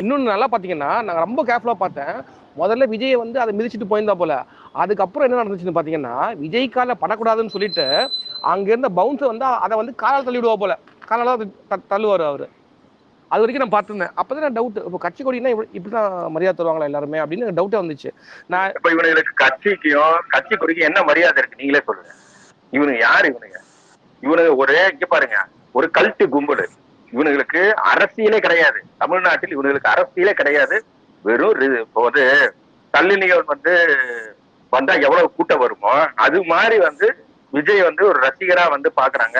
இன்னொன்று நல்லா பார்த்தீங்கன்னா, நான் ரொம்ப கேர்ஃபுல்லாக பார்த்தேன். முதல்ல விஜய் வந்து அதை மிதிச்சுட்டு போயிருந்தா போல. அதுக்கப்புறம் என்ன நடந்துச்சுன்னு பார்த்தீங்கன்னா, விஜய் கால படக்கூடாதுன்னு சொல்லிட்டு, அங்க இருந்த பவுன்ஸை வந்து அதை வந்து காலால் தள்ளி விடுவா போல. காலால் தள்ளுவார் அவரு. அது வரைக்கும் நான் பார்த்துருந்தேன். அப்பதான் நான் டவுட், இப்போ கட்சி கொடினா இப்படிதான் மரியாதை தருவாங்களா எல்லாருமே அப்படின்னு டவுட்டே வந்துச்சு. நான் இப்ப இவனுக்கு கட்சிக்கும் கட்சி கொடிக்கும் என்ன மரியாதை இருக்கு நீங்களே சொல்லுங்க. இவனுங்க யாரு இவனுங்க ஒரே இங்க பாருங்க, ஒரு கல்ட்டு கும்பல். இவனுங்களுக்கு அரசியலே கிடையாது. தமிழ்நாட்டில் இவனுங்களுக்கு அரசியலே கிடையாது. வெறும் இப்போ வந்து தள்ளினிகள் வந்து வந்தா எவ்வளவு கூட்டம் வருமோ அது மாதிரி வந்து விஜய் வந்து ஒரு ரசிகரா வந்து பாக்குறாங்க,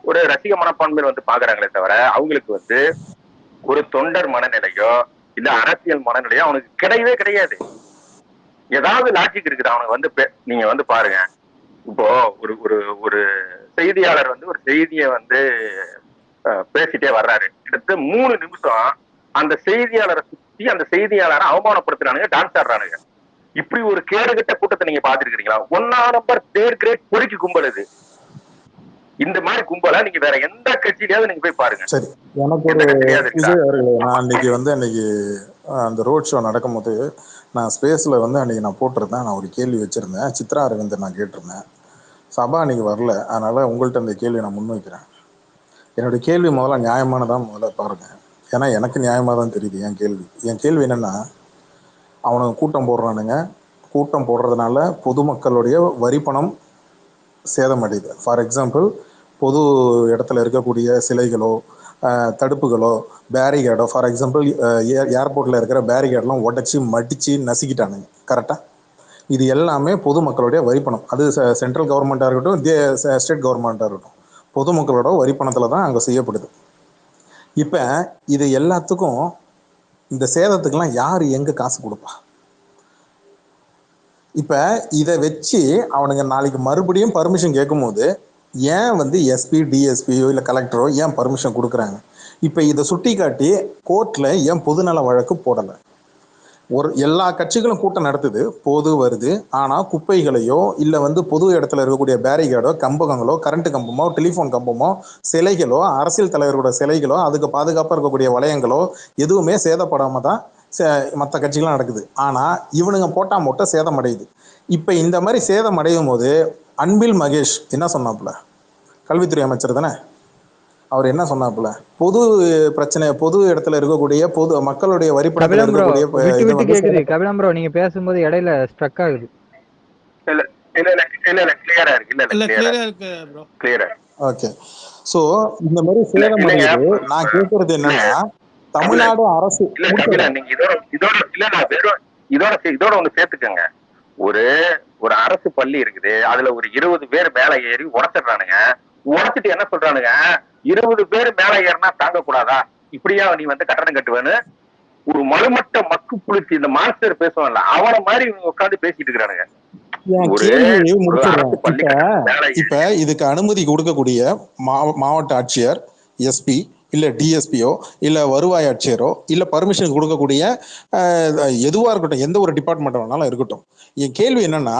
ஒரு ரசிக மனப்பான்மையில் வந்து பாக்குறாங்களே தவிர அவங்களுக்கு வந்து ஒரு தொண்டர் மனநிலையோ இல்ல அரசியல் மனநிலையோ அவனுக்கு கிடையவே கிடையாது. ஏதாவது லாஜிக் இருக்குது அவனுக்கு வந்து. நீங்க வந்து பாருங்க, இப்போ ஒரு ஒரு ஒரு செய்தியாளர் வந்து ஒரு செய்தியை வந்து பேசிட்டே வர்றாரு. கிட்டத்தட்ட 3 நிமிஷம் அந்த செய்தியாளரை சுத்தி அந்த செய்தியாளரை அவமானப்படுத்துறானுங்க, டான்ஸ் ஆடுறானுங்க. இப்படி ஒரு கேடுகட்ட கூட்டத்தை நீங்க பாத்துருக்கீங்களா? 1ஆம் நம்பர் 3rd கிரேட் பொறுக்கி கும்பல் இது. இந்த மாதிரி கும்பலா நீங்க வேற எந்த கட்சியிலயாவது நீங்க போய் பாருங்க. சரி, எனக்கு ஒரு விஜய் அவர்களே, நான் அன்னைக்கு அந்த ரோட் ஷோ நடக்கும் போது நான் ஸ்பேஸ்ல வந்து அன்னைக்கு நான் போட்டிருந்தேன். நான் ஒரு கேள்வி வச்சிருந்தேன். சித்ரா அரவிந்தர் நான் கேட்டிருந்தேன். சபா அன்னைக்கு வரல, அதனால உங்கள்கிட்ட அந்த கேள்வி நான் முன்வைக்கிறேன். என்னுடைய கேள்வி முதல்ல நியாயமானதான் முதல்ல பாருங்க. ஏன்னா எனக்கு நியாயமாக தான் தெரியுது என் கேள்வி என்னன்னா, அவனுக்கு கூட்டம் போடுறானுங்க. கூட்டம் போடுறதுனால பொதுமக்களுடைய வரிப்பணம் சேதமடையுது. ஃபார் எக்ஸாம்பிள், பொது இடத்துல இருக்கக்கூடிய சிலைகளோ தடுப்புகளோ பேரிகேடோ, ஃபார் எக்ஸாம்பிள் ஏர்போர்ட்டில் இருக்கிற பேரிகேட்லாம் உடச்சி மடித்து நசுக்கிட்டானுங்க. கரெக்டாக? இது எல்லாமே பொதுமக்களுடைய வரிப்பணம். அது சென்ட்ரல் கவர்மெண்ட்டாக இருக்கட்டும், ஸ்டேட் கவர்மெண்ட்டாக இருக்கட்டும், பொதுமக்களோட வரிப்பணத்தில் தான் அங்கே செய்யப்படுது. இப்போ இது எல்லாத்துக்கும், இந்த சேதத்துக்கெல்லாம் யார் எங்கே காசு கொடுப்பா? இப்போ இதை வச்சு அவனுங்க நாளைக்கு மறுபடியும் பர்மிஷன் கேட்கும் போது ஏன் வந்து எஸ்பி டிஎஸ்பியோ இல்லை கலெக்டரோ ஏன் பர்மிஷன் கொடுக்குறாங்க? இப்போ இதை சுட்டி காட்டி கோர்ட்டில் ஏன் பொதுநல வழக்கு போடலை? எல்லா கட்சிகளும் கூட்டம் நடத்துது, பொது வருது. ஆனால் குப்பைகளையோ இல்லை வந்து பொது இடத்துல இருக்கக்கூடிய பேரிகேடோ, கம்பங்களோ, கரண்ட் கம்பமோ, டெலிஃபோன் கம்பமோ, சிலைகளோ, அரசியல் தலைவரோட சிலைகளோ, அதுக்கு பாதுகாப்பாக இருக்கக்கூடிய வளையங்களோ எதுவுமே சேதப்படாமல் தான் மற்ற கட்சிகள்லாம் நடக்குது. ஆனால் இவனுங்க போட்டால் மட்டும் சேதம் அடையுது. இப்போ இந்த மாதிரி சேதம் அடையும் போது அன்பில் மகேஷ் என்ன சொன்னாப்புல? கல்வித்துறை அமைச்சர் தானே அவர். என்ன சொன்னாப்புல? பொது பிரச்சனை, பொது இடத்துல இருக்கக்கூடிய பொது மக்களுடைய வரிப்பணத்தில் இருக்கக்கூடிய கபிலம் ப்ரோ, நீங்க பேசும்போது இடையில ஸ்ட்ரக் ஆகுது. ஓகே. சோ இந்த மாதிரி சேதம் அடையுது. நான் கேட்கறது என்னன்னா, தமிழ்நாடு அரசு இதோட ஒண்ணு சேர்த்துக்கங்க. ஒரு அரசு பள்ளி இருக்குது, அதுல ஒரு 20 பேர் மேல ஏறி உடச்சிடுறானுங்க. உடச்சிட்டு என்ன சொல்றானுங்க, 20 பேர் மேல ஏறினா தாங்க கூடாதா, இப்படியா நீ வந்து கட்டணம் கட்டுவேன்னு ஒரு மலுமட்ட மக்கு புளிச்சு இந்த மாஸ்டர் பேசுவான்ல, அவனை மாதிரி உட்காந்து பேசிட்டு இருக்கிறானுங்க. இப்ப இதுக்கு அனுமதி கொடுக்கக்கூடிய மாவட்ட ஆட்சியர், எஸ்பி இல்ல டிஎஸ்பியோ இல்ல வருவாய் ஆட்சியரோ இல்ல பர்மிஷன் கொடுக்கக்கூடிய எதுவா இருக்கட்டும், எந்த ஒரு டிபார்ட்மெண்ட் வேணாலும் இருக்கட்டும், என் கேள்வி என்னன்னா,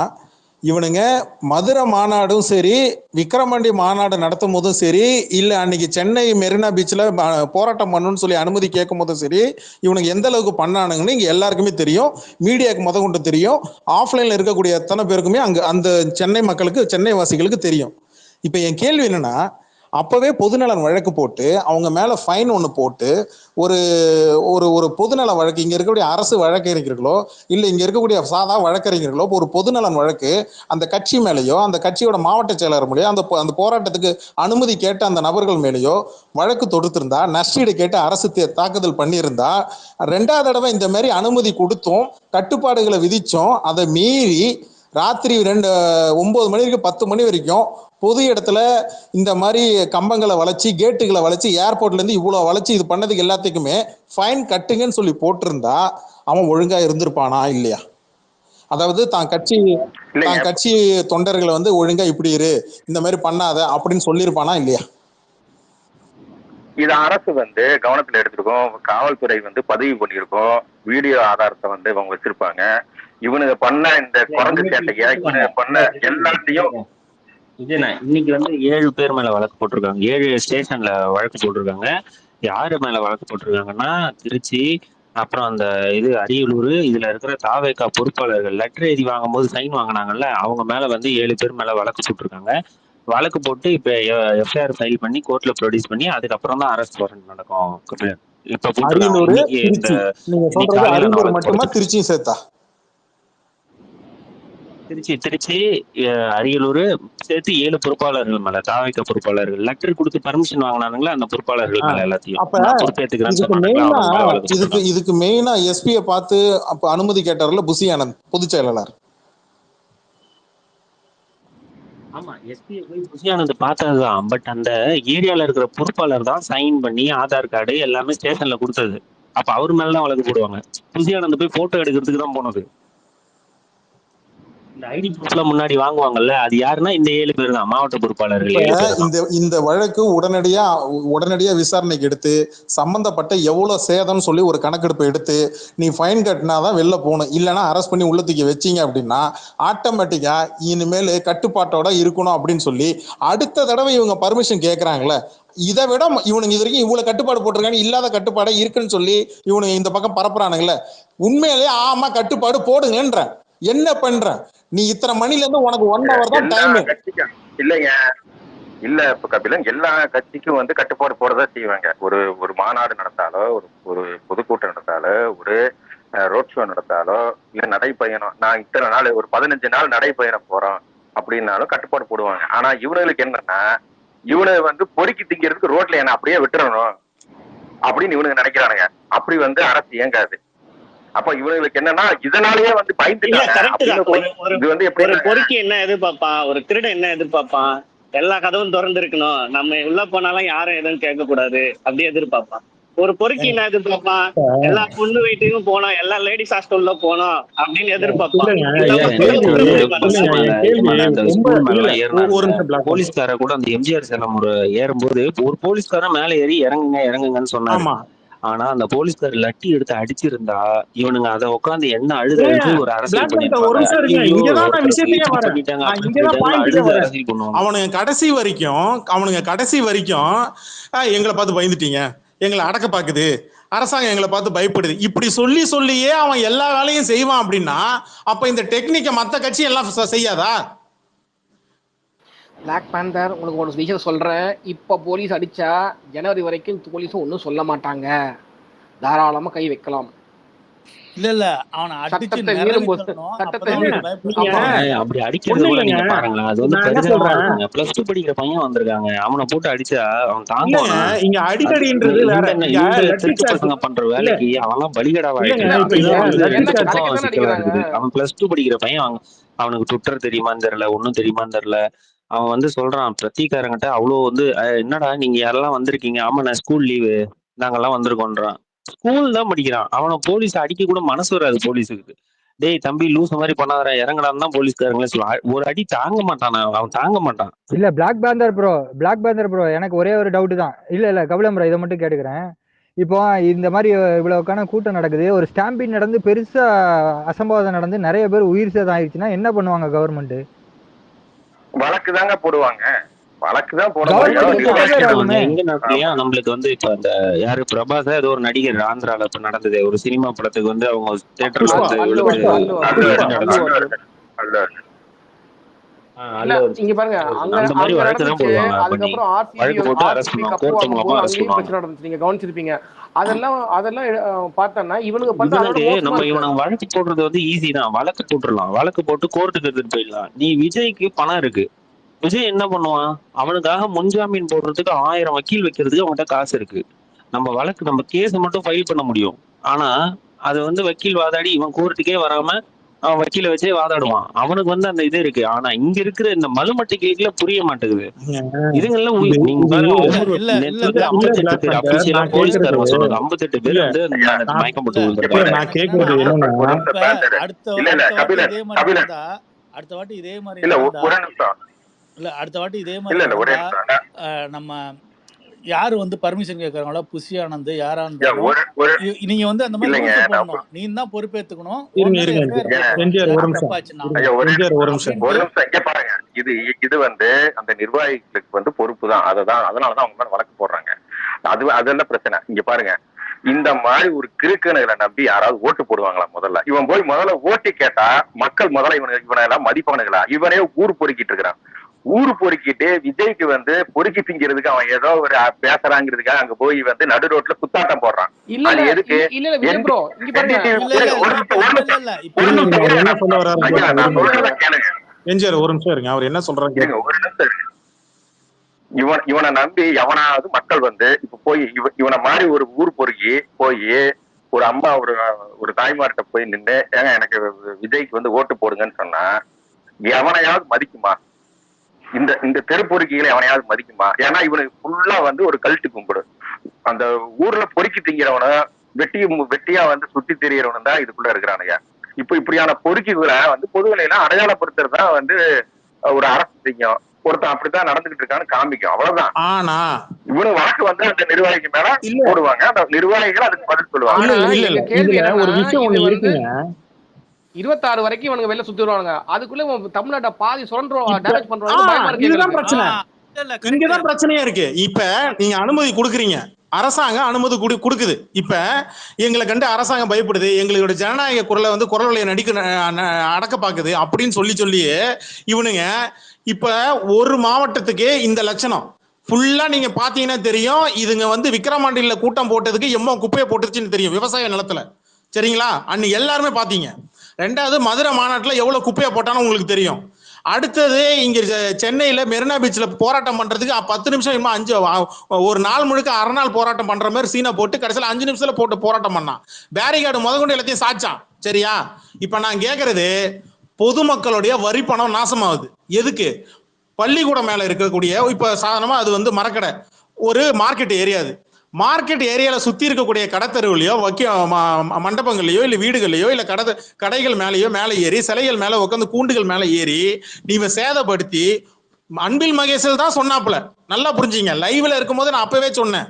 இவனுங்க மதுரை மாநாடும் சரி, விக்கிரவாண்டி மாநாடு நடத்தும் போதும் சரி, இல்ல அன்னைக்கு சென்னை மெரினா பீச்ல போராட்டம் பண்ணணும்னு சொல்லி அனுமதி கேட்கும் போதும் சரி, இவனுக்கு எந்த அளவுக்கு பண்ணானுங்கன்னு இங்க எல்லாருக்குமே தெரியும், மீடியாவுக்கு முத கொண்டு தெரியும், ஆஃப்லைன்ல இருக்கக்கூடிய எத்தனை பேருக்குமே அங்க அந்த சென்னை மக்களுக்கு, சென்னை வாசிகளுக்கு தெரியும். இப்ப என் கேள்வி என்னன்னா, அப்பவே பொதுநலன் வழக்கு போட்டு அவங்க மேல ஃபைன் ஒன்று போட்டு ஒரு ஒரு ஒரு பொதுநல வழக்கு, இங்க இருக்கக்கூடிய அரசு வழக்கறிஞர்களோ இல்ல இங்க இருக்கக்கூடிய சாதா வழக்கறிஞர்களோ ஒரு பொதுநலன் வழக்கு அந்த கட்சி மேலேயோ அந்த கட்சியோட மாவட்ட செயலர் மேலேயோ அந்த போராட்டத்துக்கு அனுமதி கேட்ட அந்த நபர்கள் மேலேயோ வழக்கு தொடுத்திருந்தா, நஷ்டீடு கேட்டு அரசு தாக்குதல் பண்ணியிருந்தா, 2வது தடவை இந்த மாதிரி அனுமதி கொடுத்தோம், கட்டுப்பாடுகளை விதிச்சோம், அதை மீறி ராத்திரி 9 மணிக்கு 10 மணி வரைக்கும் பொது இடத்துல இந்த மாதிரி கம்பங்களை வளைச்சி, கேட்டுகளை வளைச்சி, ஏர்போர்ட்ல இருந்து இவ்வளவு வளைச்சி இது பண்ணதுக்கு எல்லாத்துக்குமே ஃபைன் கட்டுங்கன்னு சொல்லி போட்டிருந்தா அவன் ஒழுங்கா இருந்திருப்பானா இல்லையா? அதாவது தான் கட்சி தொண்டர்களை வந்து ஒழுங்கா இப்படி இரு, இந்த மாதிரி பண்ணாத அப்படின்னு சொல்லியிருப்பானா இல்லையா? இது அரசு வந்து கவனத்துல எடுத்திருக்கோம், காவல்துறை வந்து பதிவு பண்ணியிருக்கோம், வீடியோ ஆதாரத்தை வந்து இவங்க வச்சிருப்பாங்க. இவனுங்க பண்ண இந்த குரங்கு சேட்டைய, இவனுங்க பண்ண எல்லாத்தையும் இன்னைக்கு வந்து 7 பேர் மேல வழக்கு போட்டிருக்காங்க, 7 ஸ்டேஷன்ல வழக்கு போட்டிருக்காங்க. யாரு மேல வழக்கு போட்டிருக்காங்கன்னா, திருச்சி, அப்புறம் அந்த இது அரியலூர் இதுல இருக்கிற தாவேகா பொறுப்பாளர்கள் லெட்டர் எழுதி வாங்கும்போது சைன் வாங்கினாங்கல்ல, அவங்க மேல வந்து 7 பேர் மேல வழக்கு போட்டிருக்காங்க. வழக்கு போட்டு இப்ப எஃப்ஐஆர் ஃபைல் பண்ணி கோர்ட்ல ப்ரொடியூஸ் பண்ணி அதுக்கப்புறம் தான் அரெஸ்ட் வாரண்ட் நடக்கும். இப்ப போட்டிருக்காங்க அரியலூர், இன்னைக்கு இந்த திருச்சி. நீங்க இன்னைக்கு சொல்றது காலையில நான் அரியலூர் வழக்கு மட்டுமா, போடுறதுக்கு. திருச்சியும் சேர்த்தா? திருச்சி அரியலூர் சேர்த்து 7 பொறுப்பாளர்கள் மேல தாவேகா பொறுப்பாளர்கள் லெட்டர் கொடுத்து பர்மிஷன் வாங்கினானுங்களா அந்த பொறுப்பாளர்கள் மேல எல்லாத்தையும் அப்ப நான் பொறுப்பேற்றுக்கிறேன்னு இதுக்கு சொன்னானுங்களா மெயினா அவங்க மேல வழக்கு போட்டிருக்காங்க. இதுக்கு மெயினா எஸ்பியை பார்த்து அப்ப அனுமதி கேட்டார்ல புசி ஆனந்த், பொதுச் செயலாளர். ஆமா, எஸ்பியை போய் புஷியானந்த் பார்த்ததுதான். பட் அந்த ஏரியால இருக்கிற பொறுப்பாளர் தான் சைன் பண்ணி ஆதார் கார்டு எல்லாமே ஸ்டேஷன்ல கொடுத்தது. அப்ப அவர் மேலதான் வழக்கு போடுவாங்க. புஷியானந்த் போய் போட்டோ எடுக்கிறதுக்கு தான் போனது. இந்த ஐடி ப்ரூஃப்ல முன்னாடி வாங்குவாங்கல்ல, அது யாருன்னா இந்த 7 பேர் தான், மாவட்ட பொறுப்பாளர்கள் 7 பேர் தான். இந்த வழக்கு உடனடியா விசாரணைக்கு எடுத்து சம்பந்தப்பட்ட எவ்வளவு சேதம்னு சொல்லி ஒரு கணக்கெடுப்பு எடுத்து நீ ஃபைன் கட்டினாதான் வெளில போகணும், இல்லைன்னா அரெஸ்ட் பண்ணி உள்ள தூக்கி வச்சீங்க அப்படின்னா ஆட்டோமேட்டிக்கா இனிமேல் கட்டுப்பாட்டோட இருக்கணும் அப்படின்னு சொல்லி அடுத்த தடவை இவங்க பர்மிஷன் கேட்கறாங்களே, இதை விட இவனுங்க இது வரைக்கும் இவ்வளவு கட்டுப்பாடு போட்டிருக்காங்க, இல்லாத கட்டுப்பாடே இருக்குன்னு சொல்லி இவனுங்க இந்த பக்கம் பரப்புறானுங்களே, உண்மையிலேயே ஆமா கட்டுப்பாடு போடுங்கன்ற. என்ன பண்ற நீ? இத்தனை மணில இருந்து உனக்கு 1 hour தான் டைம். இல்லைங்க, இல்ல இப்ப கபிலன் எல்லா கட்சிக்கும் வந்து கட்டுப்பாடு போடதா செய்வாங்க. ஒரு மாநாடு நடத்தாலோ, ஒரு பொதுக்கூட்டம் நடத்தாலோ, ஒரு ரோட் ஷோ நடத்தாலோ, இல்ல நடைப்பயணம், நான் இத்தனை நாள் ஒரு 15 நாள் நடைப்பயணம் போறோம் அப்படின்னாலும் கட்டுப்பாடு போடுவாங்க. ஆனா இவனுங்களுக்கு என்னன்னா, இவனை வந்து பொறுக்கி திங்கிறதுக்கு ரோட்ல என்ன அப்படியே விட்டுறணும் அப்படின்னு இவனுக்கு நினைக்கிறானுங்க. அப்படி வந்து அரசு இயங்காது. அப்ப இவங்களுக்கு என்னன்னா இதனாலேயே வந்து ஒரு பொறுக்கி என்ன எதிர்பார்ப்பான், ஒரு திருடன் என்ன எதிர்பார்ப்பான், எல்லா கதவும் திறந்து இருக்கணும், நம்ம உள்ள போனாலும் யாரும் எதுவும் கேட்க கூடாது அப்படி எதிர்பார்ப்பான். ஒரு பொறுக்கி என்ன எதிர்பார்ப்பான், எல்லா பொண்ணு வீட்டுக்கும் போனோம், எல்லா லேடிஸ் ஹாஸ்டல்ல போனோம் அப்படின்னு எதிர்பார்ப்பான். போலீஸ்கார கூட அந்த எம்ஜிஆர் சேலம் ஏறும்போது ஒரு போலீஸ்காரன் மேல ஏறி இறங்குங்கன்னு சொன்னாங்க. ஆனா அந்த போலீஸ்கார் லட்டி எடுத்து அடிச்சிருந்தா இவனுங்க அதை உட்காந்து என்ன அழுது ஒரு அரசியல் பண்ணிட்டாங்க. அவனுங்க கடைசி வரைக்கும் எங்களை பார்த்து பயந்துட்டீங்க, எங்களை அடக்க பாக்குது, அரசாங்கம் எங்களை பார்த்து பயப்படுது, இப்படி சொல்லியே அவன் எல்லா வேலையும் செய்வான் அப்படின்னா அப்ப இந்த டெக்னிக்கை மத்த கட்சி எல்லாம் செய்யாதா? பிளாக் பேந்தர் உங்களுக்கு ஒரு விஷயம் சொல்றேன். இப்போ போலீஸ் அடிச்சா ஜனவரி வரைக்கும் போலீஸும் ஒன்றும் சொல்ல மாட்டாங்க, தாராளமா கை வைக்கலாம். இல்ல அவனை சட்டத்தை மீறும் போது சட்டத்தை அப்படி அடிக்கிறது கூட நீங்க பாருங்களேன், அது வந்து பெருசா இருக்குங்க. பிளஸ் 2 படிக்கிற பையன் வந்திருக்காங்க, அவனை போட்டு அடிச்சா அவன் தாங்குவானா? இங்க அடிக்கடின்றது வேற, திருட்டு பசங்க பண்ற வேலைக்கு அவன்லாம் பலிகடாவா இருக்குது. அவன் பிளஸ் 2 படிக்கிற பையன், அவனுக்கு ட்விட்டர் தெரியுமான்னு தெரியல, ஒன்னும் தெரியுமான்னு தெரியல. அவன் வந்து சொல்றான் பிரத்திகாரங்கிட்ட, அவ்வளவு வந்து என்னடா நீங்க யாரெல்லாம் வந்திருக்கீங்க? ஆமா நான் ஸ்கூல் லீவு, நாங்கெல்லாம் வந்திருக்கோன்றான். ஸ்கூல் தான் படிக்கிறான். அவனை போலீஸ் அடிக்க கூட மனசு வராது போலீஸுக்கு. டேய் தம்பி லூஸ் மாதிரி பண்ணாதரா இறங்கடான்னு தான் போலீஸ்காரங்களே சொல்லுவான். ஒரு அடி தாங்க மாட்டான், அவன் தாங்க மாட்டான். இல்ல பிளாக் பேந்தர் ப்ரோ எனக்கு ஒரே ஒரு டவுட் தான். இல்ல கபிலம் ப்ரோ, இதை மட்டும் கேட்டுக்கிறேன். இப்போ இந்த மாதிரி இவ்வளவுக்கான கூட்டம் நடக்குது, ஒரு ஸ்டாம்பிங் நடந்து பெருசா அசம்பாவிதம் நடந்து நிறைய பேர் உயிர் சேதம் ஆயிடுச்சுன்னா என்ன பண்ணுவாங்க கவர்மெண்ட்? வழக்கு தாங்க போடுவாங்க, வழக்கு தான் எங்க நாட்டுலயா நம்மளுக்கு வந்து இப்ப அந்த யாரு பிரபாஸ் ஏதோ ஒரு நடிகர் ஆந்திரால இப்ப நடந்தது, ஒரு சினிமா படத்துக்கு வந்து அவங்க தியேட்டர்ல வந்து இங்க பாருங்க, அந்த மாதிரி வழக்கு தான் போடுவாங்க. வழக்கு போட்டு அரெஸ்ட் பண்ணுவாங்க, கோர்ட் மூலமா அரெஸ்ட் பண்ணுவாங்க. நீங்க கவனிச்சிருப்பீங்க. அதெல்லாம் பார்த்தோம்னா இவனுக்கு நம்ம இவனுக்கு வழக்கு போடுறது வந்து ஈஸி தான். வழக்கு போட்டுடலாம், வழக்கு போட்டு கோர்ட்டுக்கு எடுத்துட்டு போயிடலாம். நீ விஜய்க்கு பணம் இருக்கு, விஜய் என்ன பண்ணுவான்? அவனுக்காக முன்ஜாமீன் போடுறதுக்கு 1000 வக்கீல் வைக்கிறதுக்கு அவன்கிட்ட காசு இருக்கு. நம்ம கேஸ் மட்டும் ஃபைல் பண்ண முடியும். ஆனா அது வந்து வக்கீல் வாதாடி இவன் கோர்ட்டுக்கே வராம அவன் வக்கீல வச்சே வாதாடுவான். அவனுக்கு வந்து அந்த இது இருக்கு. ஆனா இங்க இருக்கிற இந்த மலுமட்டி கேக்குல புரிய மாட்டேங்குது. இதுங்கெல்லாம் நீங்க பாருங்க, 58 பேர் அபிஷியலா போலீஸ்காரங்க சொன்னது 58 பேர் வந்து மயக்கம் போட்டு விழுந்திருக்காங்க. அடுத்த வாட்டி இதே மாதிரி நம்ம யாரு வந்து பர்மிஷன் கேட்கறாங்களோ, புஷி ஆனந்த் யாரா இருந்தாலும் நீங்க வந்து அந்த மாதிரி போடணும், நீ தான் பொறுப்பேற்றுக்கணும். இது வந்து அந்த நிர்வாகிகளுக்கு வந்து பொறுப்பு தான், அதனாலதான் அவங்க மேல வழக்கு போடுறாங்க. அதெல்லாம் பிரச்சனை. இங்க பாருங்க, இந்த மாதிரி ஒரு கிறுக்கனுகளை நம்பி யாராவது ஓட்டு போடுவாங்களா? இவன் போய் முதல்ல ஓட்டு கேட்டா மக்கள் முதல்ல இவனை எல்லாம் மதிப்பானுங்களா? இவனே ஊர் பொறுக்கிட்டு இருக்கிறான். ஊரு பொறுக்கிட்டு விஜய்க்கு பொறுக்கி திங்கிறதுக்கு அவன் ஏதோ ஒரு பேசுறாங்கிறதுக்காக அங்க போய் நடு ரோட்ல குத்தாட்டம் போடுறான். அது எதுக்கு? ஒரு நிமிஷம் இருங்க, அவர் என்ன சொல்றாங்க ஒரு நிமிஷம். இவனை நம்பி எவனாவது மக்கள் இப்ப போய் இவனை மாதிரி ஒரு ஊர் பொறுக்கி போய் ஒரு அம்மா ஒரு தாய்மார்கிட்ட போய் நின்று ஏங்க எனக்கு விஜய்க்கு ஓட்டு போடுங்கன்னு சொன்னா எவனையாவது மதிக்குமா? இந்த தெரு பொறுக்கிகளை எவனையாவது மதிக்குமா? ஏன்னா இவனுக்கு ஃபுல்லா ஒரு கல்ட்டு கும்பிடு. அந்த ஊர்ல பொறுக்கி திங்கிறவன வெட்டியா சுத்தி தெரியறவனு தான் இதுக்குள்ள இருக்கிறானுங்க. இப்ப இப்படியான பொறுக்கிகளை பொதுவெளியில அடையாளப்படுத்துறதுதான் ஒரு அரசு செய்யும். ஒருத்தன் அப்படித்தான் நடந்துகிட்டு இருக்கான்னு காமிக்கும், அவ்வளவுதான். ஆனா இவனு வழக்கு அந்த நிர்வாகிக்கு மேல போடுவாங்க, அந்த நிர்வாகிகள் அதுக்கு பதில் சொல்லுவாங்க. ஒரு விஷயம் ஒண்ணு இருக்குங்க, 26 வரைக்கும் இவனுங்க வெளில சுத்தி வருவாங்க. அதுக்குள்ள தமிழ்நாட்டை பாதி சுரண்டுறோம், டேமேஜ் பண்றாங்க. இதுதான் பிரச்சனை. இங்கதான் பிரச்சனையா இருக்கு. இப்ப நீங்க அனுமதி கொடுக்குறீங்க, அரசாங்கம் அனுமதி கொடுக்குது. இப்ப எங்களை கண்டு அரசாங்கம் பயப்படுது, எங்களோட ஜனநாயக குரலை குரல் வழியை அடக்க பாக்குது அப்படின்னு சொல்லியே இவனுங்க இப்ப ஒரு மாவட்டத்துக்கு இந்த லட்சணம் ஃபுல்லா நீங்க பாத்தீங்கன்னா தெரியும். இதுங்க விக்கிரமாண்டியில கூட்டம் போட்டதுக்கு எம்மோ குப்பையை போட்டுருச்சுன்னு தெரியும் விவசாய நிலத்துல. சரிங்களா? அன்னைக்கு எல்லாருமே பாத்தீங்க. ரெண்டாவது மதுரை மாநாட்டுல எவ்வளவு குப்பையை போட்டானோ உங்களுக்கு தெரியும். அடுத்தது இங்க சென்னையில மெரினா பீச்ல போராட்டம் பண்றதுக்கு 10 நிமிஷம் ஒரு நாள் முழுக்க அரை நாள் போராட்டம் பண்ற மாதிரி சீனை போட்டு கடைசியில் 5 நிமிஷத்துல போட்டு போராட்டம் பண்ணான். பேரிகார்டு முதற்கொண்டு எல்லாத்தையும் சாச்சான். சரியா? இப்ப நான் கேக்குறது, பொதுமக்களுடைய வரி பணம் நாசமாகுது. எதுக்கு? பள்ளிக்கூடம் மேல இருக்கக்கூடிய இப்ப சாதாரணமா அது மரக்கடை ஒரு மார்க்கெட் ஏரியாது. மார்க்கெட் ஏரியால சுத்தி இருக்கக்கூடிய கடத்தருவிலையோ மண்டபங்கள்லயோ இல்ல வீடுகள்லயோ இல்ல கடைகள் மேல ஏறி சிலைகள் மேல உட்காந்து கூண்டுகள் மேல ஏறி நீங்க சேதப்படுத்தி, அன்பில் மகேஷ் தான் சொன்னாப்புல, நல்லா புரிஞ்சுங்க. லைவ்ல இருக்கும் போது நான் அப்பவே சொன்னேன்,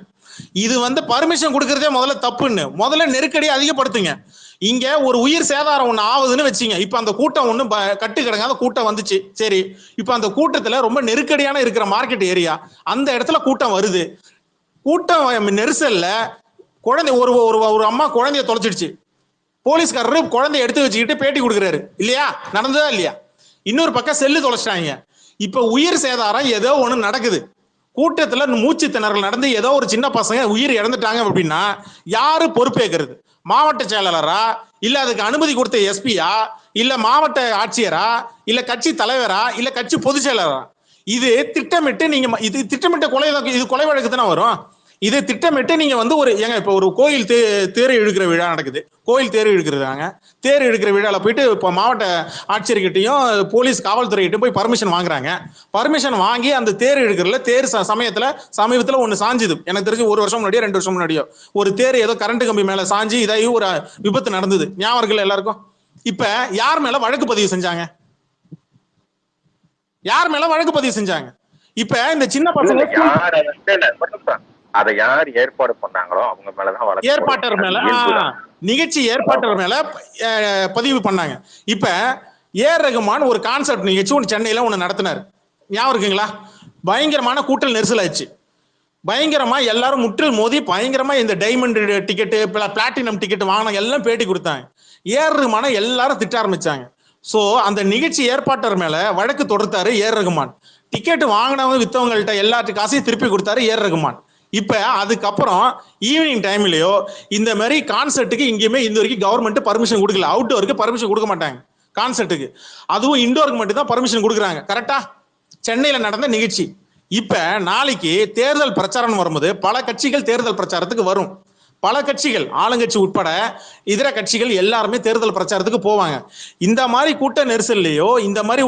இது பர்மிஷன் கொடுக்கறதே முதல்ல தப்புன்னு. முதல்ல நெருக்கடியை அதிகப்படுத்துங்க. இங்க ஒரு உயிர் சேதாரம் ஒண்ணு ஆகுதுன்னு வச்சுங்க. இப்ப அந்த கூட்டம் ஒண்ணு கட்டு கிடங்காத கூட்டம் வந்துச்சு. சரி, இப்ப அந்த கூட்டத்துல ரொம்ப நெருக்கடியான இருக்கிற மார்க்கெட் ஏரியா, அந்த இடத்துல கூட்டம் வருது. கூட்டம் நெரிசல்ல குழந்தை ஒரு அம்மா குழந்தைய தொலைச்சிடுச்சு. போலீஸ்காரரு குழந்தைய எடுத்து வச்சுக்கிட்டு பேட்டி கொடுக்குறாரு இல்லையா? நடந்ததா இல்லையா? இன்னொரு பக்கம் செல்லு தொலைச்சிட்டாங்க. இப்ப உயிர் சேதாரம் ஏதோ ஒண்ணு நடக்குது. கூட்டத்துல மூச்சு திணறல் நடந்து ஏதோ ஒரு சின்ன பசங்க உயிர் இறந்துட்டாங்க அப்படின்னா யாரு பொறுப்பேற்கிறது? மாவட்ட செயலாளரா, இல்ல அதுக்கு அனுமதி கொடுத்த எஸ்பியா, இல்ல மாவட்ட ஆட்சியரா, இல்ல கட்சி தலைவரா, இல்ல கட்சி பொதுச் செயலரா? இது திட்டமிட்டு நீங்க இது திட்டமிட்ட கொலை வழக்கு தானே வரும். இது திட்டமிட்டு நீங்க இப்ப ஒரு கோயில் தேர் இழுக்கிற விழா நடக்குது. கோயில் தேர் இழுக்கிறாங்க. தேர் இழுக்கிற விழால போயிட்டு இப்ப மாவட்ட ஆட்சியர்கிட்டையும் போலீஸ் காவல்துறைகிட்டையும் போய் பர்மிஷன் வாங்குறாங்க. பர்மிஷன் வாங்கி அந்த தேர் இழுக்கிறதுல தேர் சமீபத்துல ஒண்ணு சாஞ்சுது. எனக்கு தெரிஞ்சு 1 வருஷம் முன்னாடியோ 2 வருஷம் முன்னாடியோ ஒரு தேர் ஏதோ கரண்ட் கம்பி மேல சாஞ்சி இதாகி ஒரு விபத்து நடந்தது. ஞாபகம் இருக்குல்ல எல்லாருக்கும்? இப்ப யார் மேல வழக்கு பதிவு செஞ்சாங்க? இப்ப இந்த சின்ன பசங்க அதை யார் ஏற்பாடு பண்ணாங்களோ அவங்க மேலதான் ஏற்பாட்டர் மேல நிகழ்ச்சி ஏற்பாட்டர் மேல பதிவு பண்ணாங்க. இப்ப ஏஆர் ரகுமான் ஒரு கான்செப்ட் நிகழ்ச்சி ஒன்று சென்னையில ஒண்ணு நடத்தினார். ஞாபகம் இருக்குங்களா? பயங்கரமான கூட்டல் நெரிசல் ஆயிடுச்சு. பயங்கரமா எல்லாரும் முற்றில் மோதி பயங்கரமா இந்த டைமண்ட் டிக்கெட்டு பிளாட்டினம் டிக்கெட் வாங்கின எல்லாம் பேட்டி கொடுத்தாங்க. ஏஆர் ரகுமான எல்லாரும் திட்ட ஆரம்பிச்சாங்க. சோ அந்த நிகழ்ச்சி ஏற்பாட்டர் மேல வழக்கு தொடுத்தாரு ஏஆர் ரகுமான். டிக்கெட் வாங்கினவங்க வித்தவங்கள்ட்ட எல்லாத்துக்கும் காசையும் திருப்பி கொடுத்தாரு ஏஆர் ரகுமான். இப்ப அதுக்கப்புறம் ஈவினிங் டைம்லயோ இந்த மாதிரி கான்சர்ட்டுக்கு இங்கேயுமே இந்த வரைக்கும் கவர்மெண்ட் பர்மிஷன் கொடுக்கல. அவுட்டோருக்கு பர்மிஷன் கொடுக்க மாட்டாங்க கான்சர்ட்டுக்கு. அதுவும் இண்டோருக்கு மட்டும் தான் பர்மிஷன் கொடுக்குறாங்க. கரெக்டா? சென்னையில நடந்த நிகழ்ச்சி. இப்ப நாளைக்கு தேர்தல் பிரச்சாரம் வரும்போது பல கட்சிகள் தேர்தல் பிரச்சாரத்துக்கு வரும். பல கட்சிகள், ஆளுங்கட்சி உட்பட இதர கட்சிகள் எல்லாருமே தேர்தல் பிரச்சாரத்துக்கு போவாங்க. இந்த மாதிரி கூட்ட நெரிசல்லையோ இந்த மாதிரி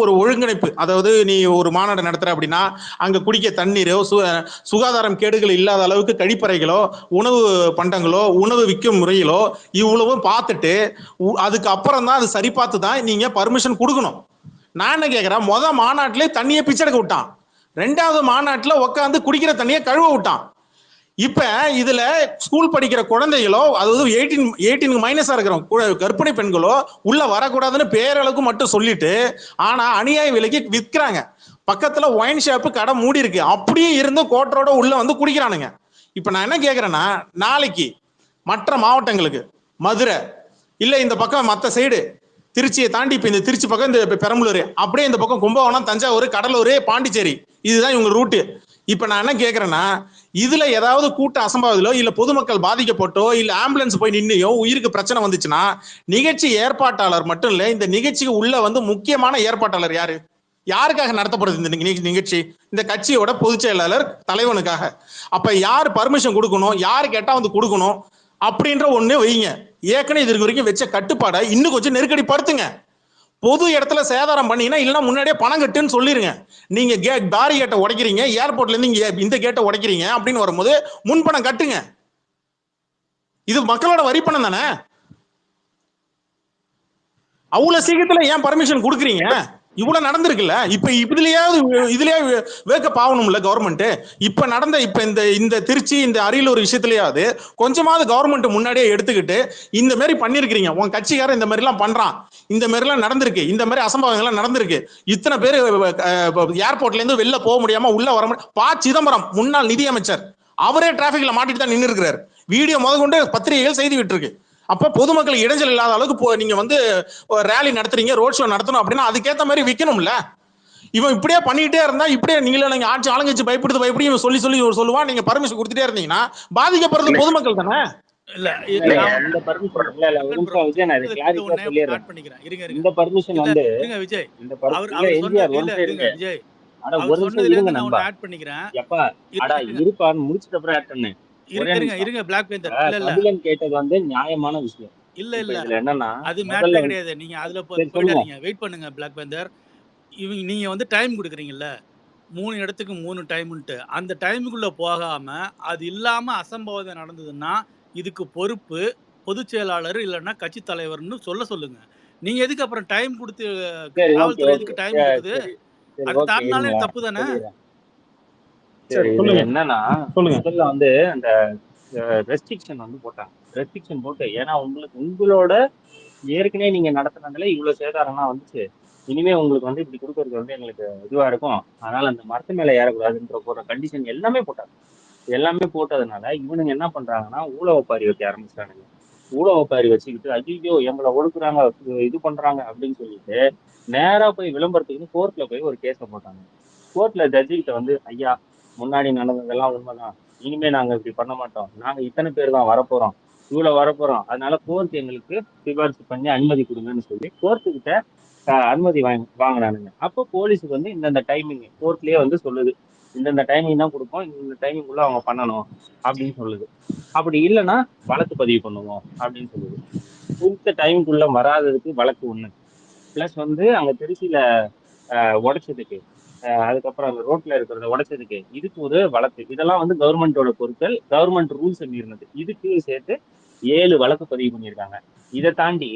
ஒரு ஒருங்கிணைப்பு, அதாவது நீ ஒரு மாநாடு நடத்துற அப்படின்னா அங்க குடிக்க தண்ணீரோ சுகாதாரம் கேடுகள் இல்லாத அளவுக்கு கழிப்பறைகளோ உணவு பண்டங்களோ உணவு விற்கும் முறையிலோ இவ்வளவும் பார்த்துட்டு அதுக்கு அப்புறம் தான் அது சரி பார்த்து தான் நீங்க பர்மிஷன் கொடுக்கணும். நான் என்ன கேட்கிறேன், மாநாட்டிலே தண்ணியை பிச்செடுக்க விட்டான், 2வது மாநாட்டுல உட்காந்து குடிக்கிற தண்ணியை கழுவ விட்டான். இப்ப இதுல ஸ்கூல் படிக்கிற குழந்தைகளோ, அதாவது 18 மைனஸா இருக்கிறோம் கர்ப்பிணி பெண்களோ உள்ள வரக்கூடாதுன்னு பேரளவுக்கு மட்டும் சொல்லிட்டு ஆனா அநியாய விலைக்கு விற்கிறாங்க. பக்கத்துல ஒயின் ஷாப்பு கடை மூடி இருக்கு. அப்படியே இருந்து கோட்டரோட உள்ள குடிக்கிறானுங்க. இப்ப நான் என்ன கேக்குறேன்னா, நாளைக்கு மற்ற மாவட்டங்களுக்கு, மதுரை இல்ல இந்த பக்கம் மற்ற சைடு திருச்சியை தாண்டி இப்ப இந்த திருச்சி பக்கம் இந்த பெரம்பலூர், அப்படியே இந்த பக்கம் கும்பகோணம், தஞ்சாவூர், கடலூர், பாண்டிச்சேரி, இதுதான் இவங்க ரூட்டு. இப்ப நான் என்ன கேக்குறேன்னா, இதுல ஏதாவது கூட்ட அசம்பாவிதோ இல்ல பொதுமக்கள் பாதிக்கப்பட்டோ இல்ல ஆம்புலன்ஸ் போய் நின்னையோ உயிருக்கு பிரச்சனை வந்துச்சுன்னா, நிகழ்ச்சி ஏற்பாட்டாளர் மட்டும் இல்ல, இந்த நிகழ்ச்சிக்கு உள்ள வந்து முக்கியமான ஏற்பாட்டாளர் யாரு? யாருக்காக நடத்தப்படுது இந்த நிகழ்ச்சி? இந்த கட்சியோட பொதுச் செயலாளர் தலைவனுக்காக. அப்ப யார் பர்மிஷன் கொடுக்கணும், யாரு கேட்டா வந்து கொடுக்கணும் அப்படின்ற ஒண்ணு வைங்க. ஏற்கனவே இது வரைக்கும் வச்ச கட்டுப்பாடை இன்னும் கொஞ்சம் நெருக்கடி படுத்துங்க. பொது இடத்துல சேதாரம் பண்ணீங்கன்னா இல்லைன்னா முன்னாடியே பணம் கட்டுன்னு சொல்லிருங்க. நீங்க தாரி கேட்டை உடைக்கிறீங்க, ஏர்போர்ட்ல இருந்து இங்க இந்த கேட்டை உடைக்கிறீங்க அப்படின்னு வரும்போது முன்பணம் கட்டுங்க. இது மக்களோட வரி பணம் தானே. அவ்வளவு சீக்கிரத்துல ஏன் பர்மிஷன் கொடுக்குறீங்க? இவ்வளவு நடந்திருக்குல்ல. இப்ப இதுலயே வேக்கப் ஆகணும்ல கவர்மெண்ட். இப்ப நடந்த இந்த திருச்சி இந்த அரியலூர் விஷயத்திலேயாவது கொஞ்சமாவது கவர்மெண்ட் முன்னாடியே எடுத்துக்கிட்டு இந்த மாதிரி பண்ணிருக்கீங்க, உன் கட்சிக்காரன் இந்த மாதிரி எல்லாம் பண்றான், இந்த மாதிரி எல்லாம் நடந்திருக்கு, இந்த மாதிரி அசம்பாவங்கள்லாம் நடந்திருக்கு, இத்தனை பேர் ஏர்போர்ட்ல இருந்து வெளில போக முடியாம உள்ள வர முடியும். ப. சிதம்பரம் முன்னாள் நிதியமைச்சர் அவரே டிராபிக்ல மாட்டிட்டு தான் நின்று இருக்கிறார். வீடியோ முதற்கொண்டு பத்திரிகைகள் செய்தி விட்டுருக்கு. அப்ப பொதுமக்களுக்கு இடைஞ்சல் இல்லாத அளவுக்கு நீங்க வந்து ரேலி நடத்துறீங்க, ரோட் ஷோ நடத்தணும் அப்படின்னா அதுக்கேற்ற மாதிரி விற்கணும்ல. இவன் இப்படியே பண்ணிட்டே இருந்தா, இப்படியே நீங்க ஆட்சி ஆளுங்கட்சி பயப்படுது இவன் சொல்லி சொல்லுவான். நீங்க பர்மிஷன் கொடுத்துட்டே இருந்தீங்கன்னா பாதிக்கப்படுறது பொதுமக்கள் தானே. இந்த பர்மிஷன் இந்த பர்மிஷன் வந்து விஜய் இந்த இருப்பான்னு முடிச்சிட்ட அப்புறம் ஆட் பண்ணேன். கேட்டது வந்து நியாயமான விஷயம். இல்ல என்னன்னா அது மேட்டர் கிடையாது. நீங்க அதுல போயிடாதீங்க, வெயிட் பண்ணுங்க. பிளாக் பேந்தர் நீங்க வந்து டைம் கொடுக்குறீங்கல்ல, 3 இடத்துக்கு 3 டைம்ன்ட்டு, அந்த டைமுக்குள்ள போகாம அது இல்லாம அசம்பாவிதம் நடந்ததுன்னா இதுக்கு பொறுப்பு பொதுச் செயலாளர் இல்லைன்னா கட்சி தலைவர்னு சொல்லுங்க. நீங்க எதுக்கு அப்புறம் டைம் கொடுத்து காவல்துறை எதுக்கு டைம் கொடுக்குது? அது தாண்டினாலே தப்பு தானே. என்னன்னா முதல்ல வந்து அந்த ரெஸ்ட்ரிக்ஷன் வந்து போட்டாங்க. ரெஸ்ட்ரிக்ஷன் போட்டு, ஏன்னா உங்களோட ஏற்கனவே நீங்க நடத்துனதுல இவ்வளவு சேதாரம்லாம் வந்துச்சு, இனிமே உங்களுக்கு வந்து இப்படி கொடுக்கறது வந்து எங்களுக்கு இதுவா இருக்கும், அதனால அந்த மரத்து மேல ஏறக்கூடாதுன்ற போற கண்டிஷன் எல்லாமே போட்டாங்க. எல்லாமே போட்டதுனால இவனுங்க என்ன பண்றாங்கன்னா ஊழவப்பாரி வைக்க ஆரம்பிச்சானுங்க. ஊழவப்பாரி வச்சுக்கிட்டு ஐயோ எங்களை ஒடுக்குறாங்க, இது பண்றாங்க அப்படின்னு சொல்லிட்டு நேரா போய் விளம்பரத்துக்கு கோர்ட்ல போய் ஒரு கேஸை போட்டாங்க. கோர்ட்ல ஜட்ஜிகிட்ட வந்து, ஐயா முன்னாடி நடந்ததெல்லாம் உண்மைதான், இனிமே நாங்க இப்படி பண்ண மாட்டோம், நாங்க இத்தனை பேர் தான் வரப்போறோம், இவ்வளவு வரப்போறோம், அதனால கோர்ட் எங்களுக்கு சிபாரிசு பண்ணி அனுமதி கொடுங்கன்னு சொல்லி கோர்ட்டுக்கிட்ட அனுமதி வாங்கினானுங்க. அப்போ போலீஸுக்கு வந்து இந்தந்த டைமிங் கோர்ட்லயே வந்து சொல்லுது, இந்தந்த டைமிங் தான் கொடுப்போம், இந்த டைமிங்குள்ள அவங்க பண்ணணும் அப்படின்னு சொல்லுது. அப்படி இல்லைன்னா வழக்கு பதிவு பண்ணுவோம் அப்படின்னு சொல்லுது. குறித்த டைமுக்குள்ள வராததுக்கு வழக்கு 1, பிளஸ் வந்து அங்க திருச்சியில உடைச்சதுக்கு, அதுக்கப்புறம் அந்த ரோட்ல இருக்கிறத உடைச்சதுக்கு இதுக்கு ஒரு வழக்கு. இதெல்லாம் வந்து கவர்மெண்டோட பொருட்கள், கவர்மெண்ட் ரூல்ஸ் மீறினது, இதுக்கு சேர்த்து 7 வழக்கு பதிவு பண்ணியிருக்காங்க. இதை தாண்டி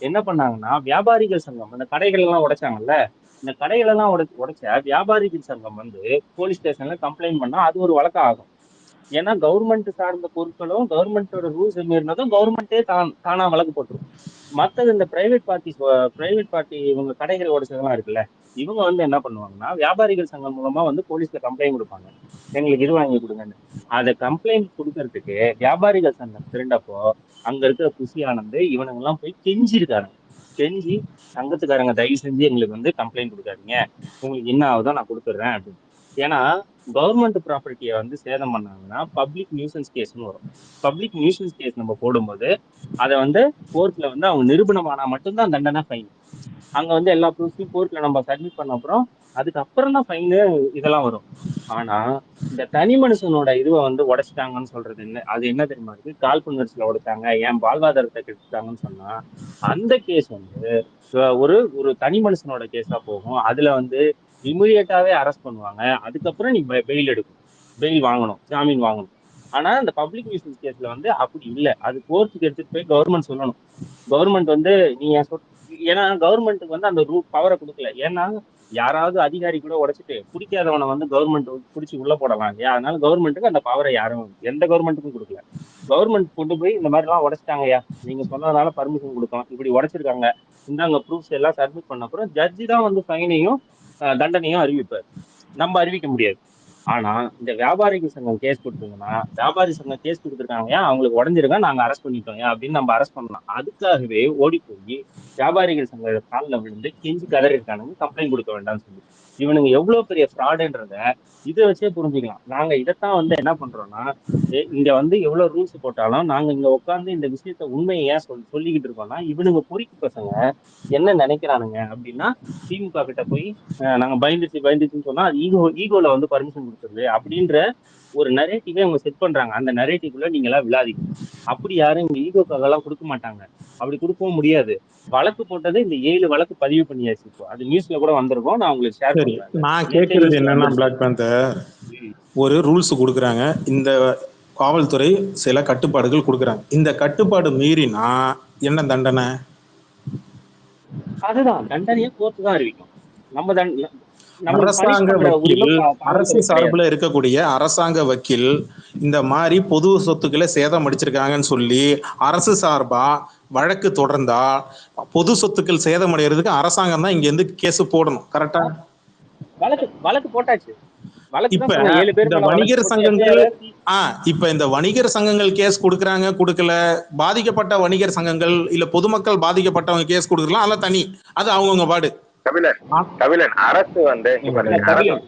என்ன பண்ணாங்கன்னா வியாபாரிகள் சங்கம், அந்த கடைகள் எல்லாம் உடைச்சாங்கல்ல, இந்த கடைகள் எல்லாம் உடைச்ச வியாபாரிகள் சங்கம் வந்து போலீஸ் ஸ்டேஷன்ல கம்ப்ளைண்ட் பண்ணா அது ஒரு வழக்கம் ஆகும். ஏன்னா கவர்மெண்ட் சார்ந்த பொருட்களும் கவர்மெண்டோட ரூல்ஸ் மீறினதும் கவர்மெண்டே தானா வழக்கு போட்டுரும். மற்றது இந்த பிரைவேட் பார்ட்டி இவங்க கடைகள் உடைச்சதெல்லாம் இருக்குல்ல, இவங்க வந்து என்ன பண்ணுவாங்கன்னா வியாபாரிகள் சங்கம் மூலமா வந்து போலீஸ்ல கம்ப்ளைண்ட் கொடுப்பாங்க, எங்களுக்கு இது வாங்கி கொடுங்கன்னு. அதை கம்ப்ளைண்ட் கொடுக்கறதுக்கு வியாபாரிகள் சங்கம் திருண்டப்போ அங்க இருக்கிற புசி ஆனந்த் இவனுங்க எல்லாம் போய் கெஞ்சி சங்கத்துக்காரங்க தயவு செஞ்சு எங்களுக்கு வந்து கம்ப்ளைண்ட் கொடுக்காதீங்க, உங்களுக்கு என்ன ஆகுதோ நான் கொடுத்துட்றேன் அப்படின்னு. ஏன்னா கவர்மெண்ட் ப்ராப்பர்ட்டியை வந்து சேதம் பண்ணாங்கன்னா பப்ளிக் நியூசன்ஸ் கேஸ்ன்னு வரும். பப்ளிக் நியூசன்ஸ் கேஸ் நம்ம போடும்போது அதை வந்து கோர்ட்ல வந்து அவங்க நிரூபணமானா மட்டும்தான் தண்டனை, ஃபைன். அங்க வந்து எல்லா ப்ரூஃபையும் கோர்ட்ல நம்ம சப்மிட் பண்ண அப்புறம் அதுக்கப்புறம் தான் ஃபைனு இதெல்லாம் வரும். ஆனா இந்த தனி மனுஷனோட இதுவை வந்து உடைச்சிட்டாங்கன்னு சொல்றது அது என்ன தெரியுமா இருக்கு? காழ்ப்புணர்ச்சியில உடைச்சாங்க, ஏன் வாழ்வாதாரத்தை கெடுத்தாங்கன்னு சொன்னா அந்த கேஸ் வந்து ஒரு தனி மனுஷனோட கேஸா போகும். அதுல வந்து இமிடியேட்டாவே அரெஸ்ட் பண்ணுவாங்க, அதுக்கப்புறம் நீ பெயில் வாங்கணும், ஜாமீன் வாங்கணும். ஆனா இந்த பப்ளிக் நியூசன்ஸ் கேஸ்ல வந்து அப்படி இல்லை. அது கோர்ட்டுக்கு எடுத்துட்டு போய் கவர்மெண்ட் சொல்லணும். கவர்மெண்ட் வந்து நீ ஏன்னா கவர்மெண்ட்டுக்கு வந்து அந்த பவரை கொடுக்கல. ஏன்னா யாராவது அதிகாரி கூட உடைச்சிட்டு பிடிக்காதவனை வந்து கவர்மெண்ட் பிடிச்சி உள்ள போடலாம் இல்லையா? அதனால கவர்மெண்ட்டுக்கு அந்த பவரை யாரும் எந்த கவர்மெண்ட்டுக்கும் கொடுக்கல. கவர்மெண்ட் கொண்டு போய் இந்த மாதிரி எல்லாம் உடைச்சிட்டாங்கய்யா, நீங்க சொன்னதுனால பர்மிஷன் கொடுக்கலாம், இப்படி உடைச்சிருக்காங்க, இந்தாங்க ப்ரூஃப்ஸ் எல்லாம் சப்மிட் பண்ண அப்புறம் ஜட்ஜி தான் வந்து ஃபைனையும் தண்டனையும் அறிவிப்பார். நம்ம அறிவிக்க முடியாது. ஆனா இந்த வியாபாரிகள் சங்கம் கேஸ் கொடுத்தீங்கன்னா, வியாபாரி சங்கம் கேஸ் கொடுத்துருக்காங்க, ஏன் அவங்களுக்கு உடஞ்சிருக்கா, நாங்க அரெஸ்ட் பண்ணிட்டோம் ஏன் அப்படின்னு நம்ம அரெஸ்ட் பண்ணலாம். அதுக்காகவே ஓடி போய் வியாபாரிகள் சங்க காலில் விழுந்து கெஞ்சி கதறி இருக்கானுங்க, கம்ப்ளைண்ட் கொடுக்க வேண்டாம்னு சொல்லி. இவனுங்க எவ்வளவு பெரிய ஃப்ராடுன்றத இதை வச்சே புரிஞ்சுக்கலாம். நாங்க இதைத்தான் என்ன பண்றோம்னா, இங்க எவ்வளவு ரூல்ஸ் போட்டாலும் நாங்க இங்க உட்காந்து இந்த விஷயத்த உண்மையை ஏன் சொல்லிக்கிட்டு இருக்கோம்னா, இவனுங்க பொறிக்கு பசங்க என்ன நினைக்கிறானுங்க அப்படின்னா, திமுக கிட்ட போய் நாங்க பயந்துச்சுன்னு சொன்னா அது ஈகோல பர்மிஷன் கொடுத்துருது அப்படின்ற ஒரு நரேட்டிவே அவங்க செட் பண்றாங்க. அந்த நரேட்டிவ்ல நீங்க எல்லாம் விழாதீங்க. அப்படி யாரும் இங்க ஈகோக்காக எல்லாம் கொடுக்க மாட்டாங்க, அப்படி கொடுக்கவும் முடியாது. வழக்கு போட்டது இந்த 7 வழக்கு பதிவு பண்ணியாச்சு. இப்போ அது நியூஸ்ல கூட வந்திருக்கும், நான் உங்களுக்கு ஷேர் பண்றேன். நான் கேட்கறது என்னன்னா, பிளாக் பேந்தர் ஒரு ரூல்ஸ் கொடுக்குறாங்க, இந்த காவல்துறை சில கட்டுப்பாடுகள் கொடுக்குறாங்க. இந்த கட்டுப்பாடு மீறினா என்ன தண்டனை? அதுதான் தண்டனையை கோர்ட்டு தான் அறிவிக்கும். அரசாங்க வக்கீல், அரசு சார்பில் இருக்கக்கூடிய அரசாங்க வக்கீல் இந்த மாதிரி பொது சொத்துக்களை சேதம் அடிச்சிருக்காங்கன்னு சொல்லி அரசு சார்பா வழக்கு தொடர்ந்தா பொது சொத்துக்கள் சேதம் அடைகிறதுக்கு அரசாங்கம் தான் இங்க இருந்து கேஸ் போடணும். கரெக்டா? வழக்கு போட்டாச்சு. இப்ப இந்த வணிகர் சங்கங்கள் இப்ப இந்த வணிகர் சங்கங்கள் கேஸ் கொடுக்கறாங்க கொடுக்கல, பாதிக்கப்பட்ட வணிகர் சங்கங்கள் இல்ல பொதுமக்கள் பாதிக்கப்பட்டவங்க கேஸ் கொடுக்கலாம், அதெல்லாம் தனி, அது அவங்கவுங்க பாடு. கபிலன் அரசு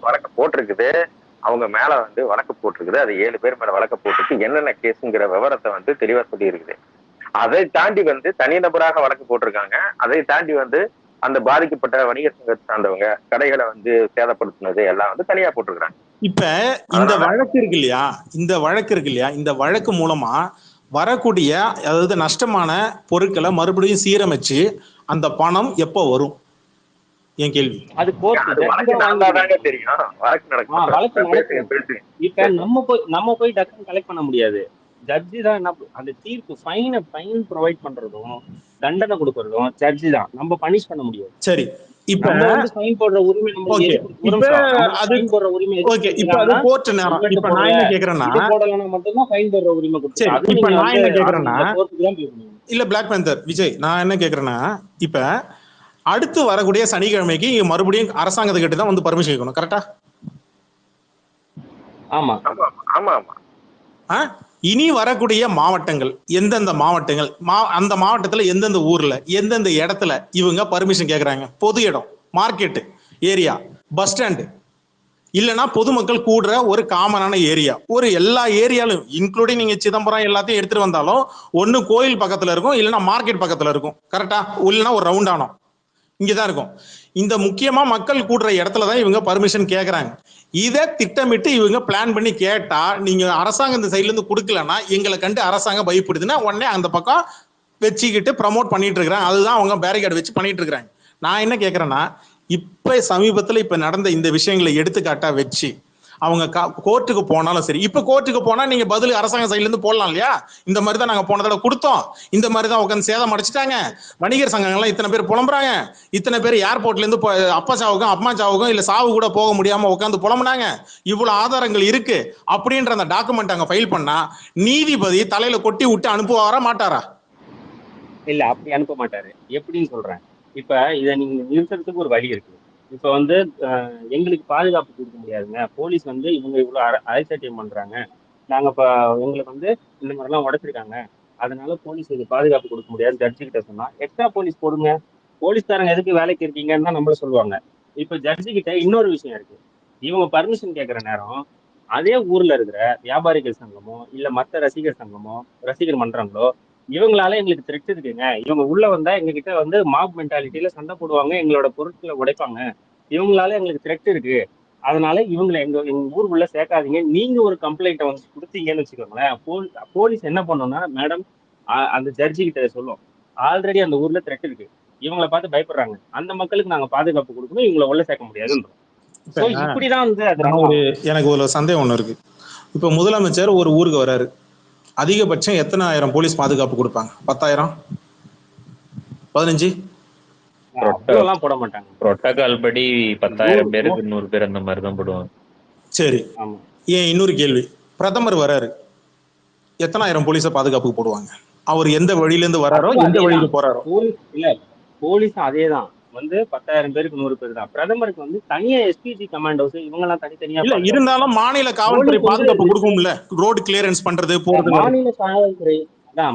வழக்கு போட்டிருக்குது, அவங்க மேல வழக்கு போட்டிருக்குது, அது 7 பேர் மேல வழக்கு போட்டிருக்கு, என்னென்ன கேஸுங்கிற விவரத்தை தெளிவா சொல்லி இருக்குது. அதை தாண்டி தனிநபராக வழக்கு போட்டிருக்காங்க. அதை தாண்டி அந்த பாதிக்கப்பட்ட வணிகர் சங்கத்தை சார்ந்தவங்க கடைகளை சேதப்படுத்தினது எல்லாம் தனியா போட்டிருக்காங்க. இப்ப இந்த வழக்கு இருக்கு இல்லையா, இந்த வழக்கு மூலமா வரக்கூடிய அதாவது நஷ்டமான பொருட்களை மறுபடியும் சீரமைச்சு அந்த பணம் எப்போ வரும்? என் கேள்வி. அது தெரியும், இப்ப நம்ம போய் டக்குன்னு கலெக்ட் பண்ண முடியாது. ஜட்ஜி தான் அந்த தீர்ப்பு ஃபைன் ப்ரொவைட் பண்றதும் தண்டனை கொடுக்கறதும் ஜட்ஜி தான், நம்ம பனிஷ் பண்ண முடியாது. சரி, இப்ப ஃபைன் போடுற உரிமை மட்டும்தான் ஃபைன் போடுற உரிமை இல்ல. பிளாக் பேந்தர் விஜய், நான் என்ன கேக்குறேன்னா, இப்ப அடுத்து வரக்கூடிய சனிக்கிழமைக்கு மறுபடியும் அரசாங்கத்துக்கிட்ட தான் பர்மிஷன் கேட்கணும். கரெக்டா? ஆமா ஆமா ஆமா. இனி வரக்கூடிய மாவட்டங்கள் எந்தெந்த மாவட்டங்கள், அந்த மாவட்டத்துல எந்தெந்த ஊர்ல எந்தெந்த இடத்துல இவங்க பர்மிஷன் கேட்கறாங்க? பொது இடம், மார்க்கெட்டு ஏரியா, பஸ் ஸ்டாண்டு, இல்லைன்னா பொதுமக்கள் கூடுற ஒரு காமனான ஏரியா, ஒரு எல்லா ஏரியாலும் இன்க்ளூடிங் நீங்க சிதம்பரம் எல்லாத்தையும் எடுத்துட்டு வந்தாலும் ஒன்னு கோயில் பக்கத்துல இருக்கும், இல்லைன்னா மார்க்கெட் பக்கத்துல இருக்கும். கரெக்டா? இல்லைன்னா ஒரு ரவுண்டானம் இங்கதான் இருக்கும். இந்த முக்கியமா மக்கள் கூடுற இடத்துலதான் இவங்க பர்மிஷன் கேட்கறாங்க. இதை திட்டமிட்டு இவங்க பிளான் பண்ணி கேட்டா, நீங்க அரசாங்கம் இந்த சைட்ல இருந்து கொடுக்கலன்னா எங்களை கண்டு அரசாங்கம் பயப்படுதுன்னா உடனே அந்த பக்கம் வச்சுக்கிட்டு ப்ரமோட் பண்ணிட்டு இருக்கிறாங்க. அதுதான் அவங்க பேரிகார்டு வச்சு பண்ணிட்டு இருக்கிறாங்க. நான் என்ன கேட்கறேன்னா, இப்ப சமீபத்துல இப்ப நடந்த இந்த விஷயங்களை எடுத்துக்காட்டா வச்சு அவங்க கோர்ட்டுக்கு போனாலும் சரி, இப்ப கோர்ட்டுக்கு போனா நீங்க பதில் அரசாங்க சைட்ல இருந்து போடலாம் இல்லையா? இந்த மாதிரி தான் நாங்க போன தடவை கொடுத்தோம், இந்த மாதிரி தான் உட்காந்து சேதம் அடிச்சுட்டாங்க, வணிகர் சங்கங்கள்லாம் இத்தனை பேர் புலம்புறாங்க, இத்தனை பேர் ஏர்போர்ட்ல இருந்து அப்பா சாவுக்கும் அம்மா சாவுக்கும் இல்ல சாவு கூட போக முடியாம உட்காந்து புலம்புனாங்க, இவ்வளவு ஆதாரங்கள் இருக்கு அப்படின்ற அந்த டாக்குமெண்ட் அங்க ஃபைல் பண்ணா நீதிபதி தலையில கொட்டி விட்டு அனுப்புவாரா மாட்டாரா? இல்ல, அப்படி அனுப்ப மாட்டாரு. எப்படின்னு சொல்றேன். இப்ப இதை நீங்க நிறுத்துறதுக்கு ஒரு வழி இருக்கு. இப்ப எங்களுக்கு பாதுகாப்பு கொடுக்க முடியாதுங்க, போலீஸ் இவங்க இவ்வளவு அரைச்சாட்டியம் பண்றாங்க, நாங்க இப்ப எங்களுக்கு இந்த மாதிரிலாம் உடைச்சிருக்காங்க, அதனால போலீஸ் இது பாதுகாப்பு கொடுக்க முடியாது ஜட்ஜி கிட்ட சொன்னா எக்ஸ்ட்ரா போலீஸ் போடுங்க, போலீஸ்காரங்க எதுக்கு வேலைக்கு இருக்கீங்கன்னு தான் நம்மள சொல்லுவாங்க. இப்ப ஜட்ஜி கிட்ட இன்னொரு விஷயம் இருக்கு. இவங்க பர்மிஷன் கேட்கிற நேரம் அதே ஊர்ல இருக்கிற வியாபாரிகள் சங்கமோ இல்ல மற்ற ரசிகர் சங்கமோ ரசிகர் மன்றங்களோ இவங்களால எங்களுக்கு த்ரெட் இருக்குங்க, இவங்க உள்ள வந்தா எங்க கிட்ட மாப் மென்டாலிட்டியில சண்டை போடுவாங்க, எங்களோட பொருட்களை உடைப்பாங்க, இவங்களால எங்களுக்கு த்ரெட் இருக்கு, அதனால இவங்களை எங்க ஊருக்குள்ள சேர்க்காதீங்க, நீங்க ஒரு கம்ப்ளைண்ட்டை கொடுத்தீங்கன்னு வச்சுக்கோங்களேன், போலீஸ் என்ன பண்ணோம்னா, மேடம் அந்த ஜட்ஜி கிட்ட சொல்லும், ஆல்ரெடி அந்த ஊர்ல த்ரெட் இருக்கு, இவங்களை பார்த்து பயப்படுறாங்க, அந்த மக்களுக்கு நாங்க பாதுகாப்பு கொடுக்கணும், இவங்களை உள்ள சேர்க்க முடியாதுன்றோம். இப்படிதான் எனக்கு ஒரு சந்தேகம் ஒண்ணு இருக்கு. இப்ப முதலமைச்சர் ஒரு ஊருக்கு வராரு, அதிகபட்சம் எத்தனை ஆயிரம் போலீஸ் பாதுகாப்பு கொடுப்பாங்க? 10,000, 15? போட மாட்டாங்க. புரோட்டோகால் படி 10,000 பேருக்கு 100 பேர் அந்த மாதிரி தான் போடுவாங்க. சரி, ஏன் இன்னொரு கேள்வி, பிரதமர் வராரு, எத்தனை ஆயிரம் போலீஸ பாதுகாப்புக்கு போடுவாங்க? அவர் எந்த வழியில இருந்து வராரோ எந்த வழியில போறாரோ? இல்ல, போலீஸ் அதேதான் வந்து 10,000 பேருக்கு 100 பேர் தான். பிரதமருக்கு வந்து தனியா எஸ்பிஜி கமாண்டோஸ் இவங்க எல்லாம் தனித்தனியா இல்ல பாதுகாப்பு. இருந்தாலும் மாநில காவல்துறை போலீஸ் வந்து பாதுகாப்பு கொடுக்கும்ல, ரோடு கிளியரன்ஸ் பண்றது போறது வர்றது. மாநில காவல்துறை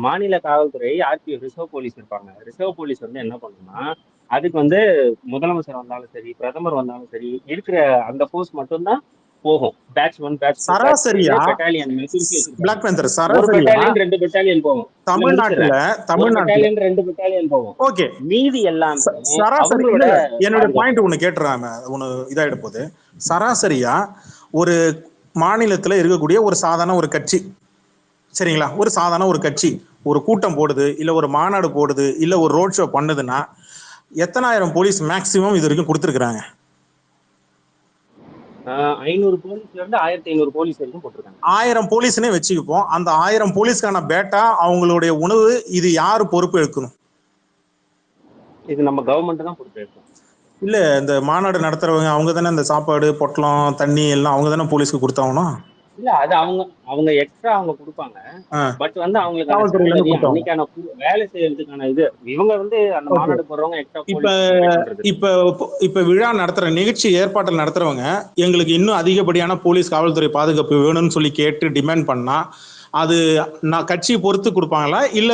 மாநில காவல்துறை ஆர்பிஎஃப் ரிசர்வ் போலீஸ் இருப்பாங்க. ரிசர்வ் போலீஸ் வந்து என்ன பண்ணும்னா அதுக்கு வந்து முதலமைச்சர் வந்தாலும் சரி பிரதமர் வந்தாலும் சரி இருக்கிற அந்த போர்ஸ் மட்டும்தான் போகும். பேட்ச் 1 பேட்ச் 2 சராசரியா பெட்டாலியன் பிளாக் பேந்தர் ஒரு சராசரியா பெட்டாலியன் 2 பெட்டாலியன் போகும். இல்ல தமிழ்நாட்டுல முடிச்சிடுறேன். ஒரு தமிழ்நாட்டுல பெட்டாலியன் 2 பெட்டாலியன் போகும். ஓகே மீதி எல்லாமே சராசரி அவங்களோட இல்ல, என்னோட பாதுகாப்பு. பாயிண்ட் ஒண்ணு கேட்டுறாம ஒண்ணு இதாயிட போகுது. சராசரியா ஒரு மாநிலத்துல இருக்கக்கூடிய ஒரு சாதாரண ஒரு கட்சி, சரிங்களா, ஒரு சாதாரண ஒரு கட்சி ஒரு கூட்டம் போடுது, இல்ல ஒரு மாநாடு போடுது, இல்ல ஒரு ரோட் ஷோ பண்ணுதுன்னா எத்தனாயிரம் போலீஸ் மேக்சிமம் இது வரைக்கும் கொடுத்துருக்காங்க? 500 போலீஸ்ல இருந்து 1500 போலீஸ் வரைக்கும் போட்டிருக்காங்க. 1000 போலீஸ்னே வச்சுக்குப்போம். அந்த 1000 போலீஸ்க்கான பேட்டா, அவங்களுடைய உணவு, இது யாரு பொறுப்பு எடுக்கணும்? இது நம்ம கவர்மெண்ட் தான் பொறுப்பேற்கும். இல்ல இந்த மாநாடு நடத்துறவங்க அவங்க தானே இந்த சாப்பாடு பொட்டலம் தண்ணி எல்லாம் அவங்க தானே போலீஸ்க்கு கொடுத்தாகணும். இல்ல அது அவங்க எக்ஸ்ட்ரா அவங்க கொடுப்பாங்க. பட் வந்து அவங்களுக்கு காவல்துறையில இருந்து கொடுத்தாங்க. அன்னைக்கான வேலை செய்யறதுக்கான இது இவங்க வந்து அந்த மாநாடு போறவங்க எக்ஸ்ட்ரா. இப்ப விழா நடத்துற நிகழ்ச்சி ஏற்பாட்டில் நடத்துறவங்க எங்களுக்கு இன்னும் அதிகப்படியான போலீஸ் காவல்துறை பாதுகாப்பு வேணும்னு சொல்லி கேட்டு டிமாண்ட் பண்ணா அது நான் கட்சியை பொறுத்து கொடுப்பாங்களா இல்ல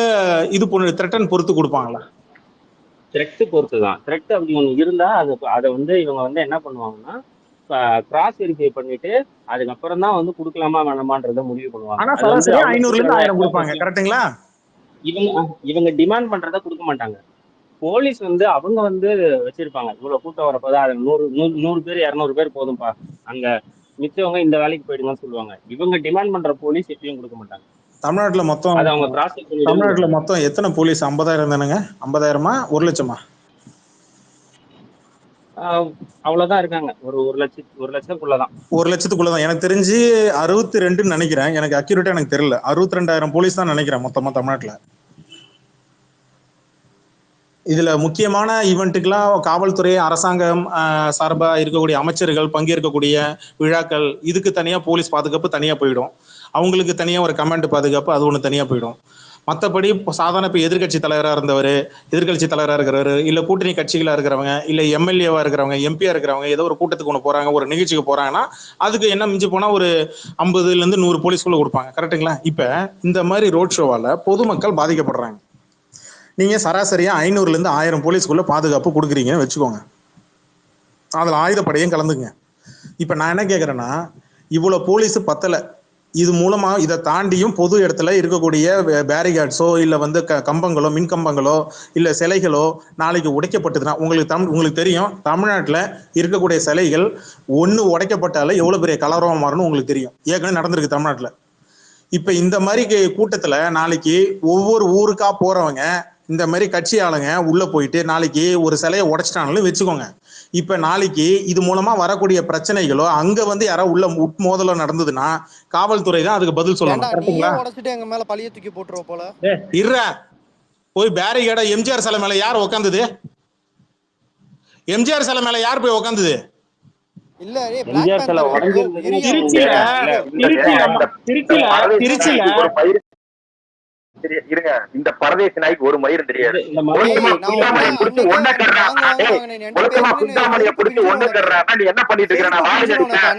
இது போன்ற த்ரெட்டன் பொறுத்து கொடுப்பாங்களா? த்ரெட் பொறுத்து தான். த்ரெட் அப்படி ஒன்று இருந்தா அதை வந்து இவங்க வந்து என்ன பண்ணுவாங்கன்னா கிராஸ் வெரிஃபை பண்ணிட்டு அதுக்கப்புறம் தான் வந்து கொடுக்கலாமா வேணாமான்றத முடிவு பண்ணுவாங்க. ஆனா சராசரி 500 இருந்து 1000 கொடுப்பாங்க, கரெக்ட்டுங்களா? இவங்க டிமாண்ட் பண்றத கொடுக்க மாட்டாங்க. போலீஸ் வந்து அவங்க வந்து வச்சிருப்பாங்க, இவ்வளவு கூட்டம் வரப்போதா அது 100 பேர் 200 பேர் போதும்பா, அங்க மிச்சவங்க இந்த வேலைக்கு போயிடுங்கன்னு சொல்லுவாங்க. இவங்க டிமாண்ட் பண்ற போலீஸ் எப்பயும் கொடுக்க மாட்டாங்க. தமிழ்நாட்டுல மொத்தம் எத்தனை போலீஸ்? 50,000 தானுங்க? 50,000 1 லட்சமா? அவ்வளவுதான் இருக்காங்க. ஒரு லட்சத்துக்குள்ளதான். 1 லட்சத்துக்குள்ளதான். எனக்கு தெரிஞ்சு 62 நினைக்கிறேன். எனக்கு அக்யூரேட்டா எனக்கு தெரியல. 62,000 போலீஸ் தான் நினைக்கிறேன் மொத்தமா தமிழ்நாட்டுல. இதுல முக்கியமான ஈவெண்ட்டுக்கெல்லாம் காவல்துறை அரசாங்கம் சார்பா இருக்கக்கூடிய அமைச்சர்கள் பங்கேற்கக்கூடிய விழாக்கள் இதுக்கு தனியா போலீஸ் பாதுகாப்பு தனியா போயிடும். அவங்களுக்கு தனியா ஒரு கமாண்ட் பாதுகாப்பு அது ஒண்ணு தனியா போயிடும். மற்றபடி சாதாரண இப்போ எதிர்கட்சி தலைவராக இருந்தவர், எதிர்கட்சி தலைவராக இருக்கிறவர், இல்லை கூட்டணி கட்சிகளாக இருக்கிறவங்க, இல்லை எம்எல்ஏவாக இருக்கிறவங்க, எம்பியாக இருக்கிறவங்க ஏதோ ஒரு கூட்டத்துக்கு ஒன்று போகிறாங்க, ஒரு நிகழ்ச்சிக்கு போகிறாங்கன்னா அதுக்கு என்ன மிஞ்சி போனால் ஒரு 50லேருந்து 100 போலீஸ்குள்ளே கொடுப்பாங்க, கரெக்டுங்களா? இப்போ இந்த மாதிரி ரோட் ஷோவால் பொதுமக்கள் பாதிக்கப்படுறாங்க. நீங்கள் சராசரியாக 500லேருந்து 1000 போலீஸ்குள்ளே பாதுகாப்பு கொடுக்குறீங்கன்னு வச்சுக்கோங்க. அதில் ஆயுதப்படையும் கலந்துங்க. இப்போ நான் என்ன கேட்குறேன்னா, இவ்வளோ போலீஸு பத்தலை, இது மூலமா இதை தாண்டியும் பொது இடத்துல இருக்கக்கூடிய பேரிகார்ட்ஸோ இல்லை வந்து கம்பங்களோ மின் கம்பங்களோ இல்லை சிலைகளோ நாளைக்கு உடைக்கப்பட்டதுன்னா உங்களுக்கு தெரியும், தமிழ்நாட்டில் இருக்கக்கூடிய சிலைகள் ஒன்று உடைக்கப்பட்டால எவ்வளோ பெரிய கலவரமாக மாறும்னு உங்களுக்கு தெரியும். ஏற்கனவே நடந்திருக்கு தமிழ்நாட்டில். இப்போ இந்த மாதிரி கூட்டத்தில் நாளைக்கு ஒவ்வொரு ஊருக்கா போறவங்க இந்த மாதிரி கட்சி ஆளுங்க உள்ள போயிட்டு நாளைக்கு ஒரு சிலையை உடைச்சிட்டாங்கன்னு வச்சுக்கோங்க. இப்ப நாளைக்கு இது மூலமா வரக்கூடிய பிரச்சனைகளோ அங்க வந்து யாரோ உள்ள உட்மோதலோ நடந்ததுன்னா காவல்துறை தான் அதுக்கு பதில் சொல்லணும், கரெக்ட்டுங்களா? எங்க மேல பழிய தூக்கி போட்டுருவோம் போல. போய் பேரிகேட எம்ஜிஆர் சிலை மேல யார் உட்காந்தது? எம்ஜிஆர் சிலை மேல யார் போய் உட்காந்தது? இல்ல இருங்க, இந்த பரதேசி நாய்க்கு ஒரு மயிரும் தெரியாது. என்ன பண்ணிட்டு இருக்கிற? பேசிட்டு இருக்கிறேன்.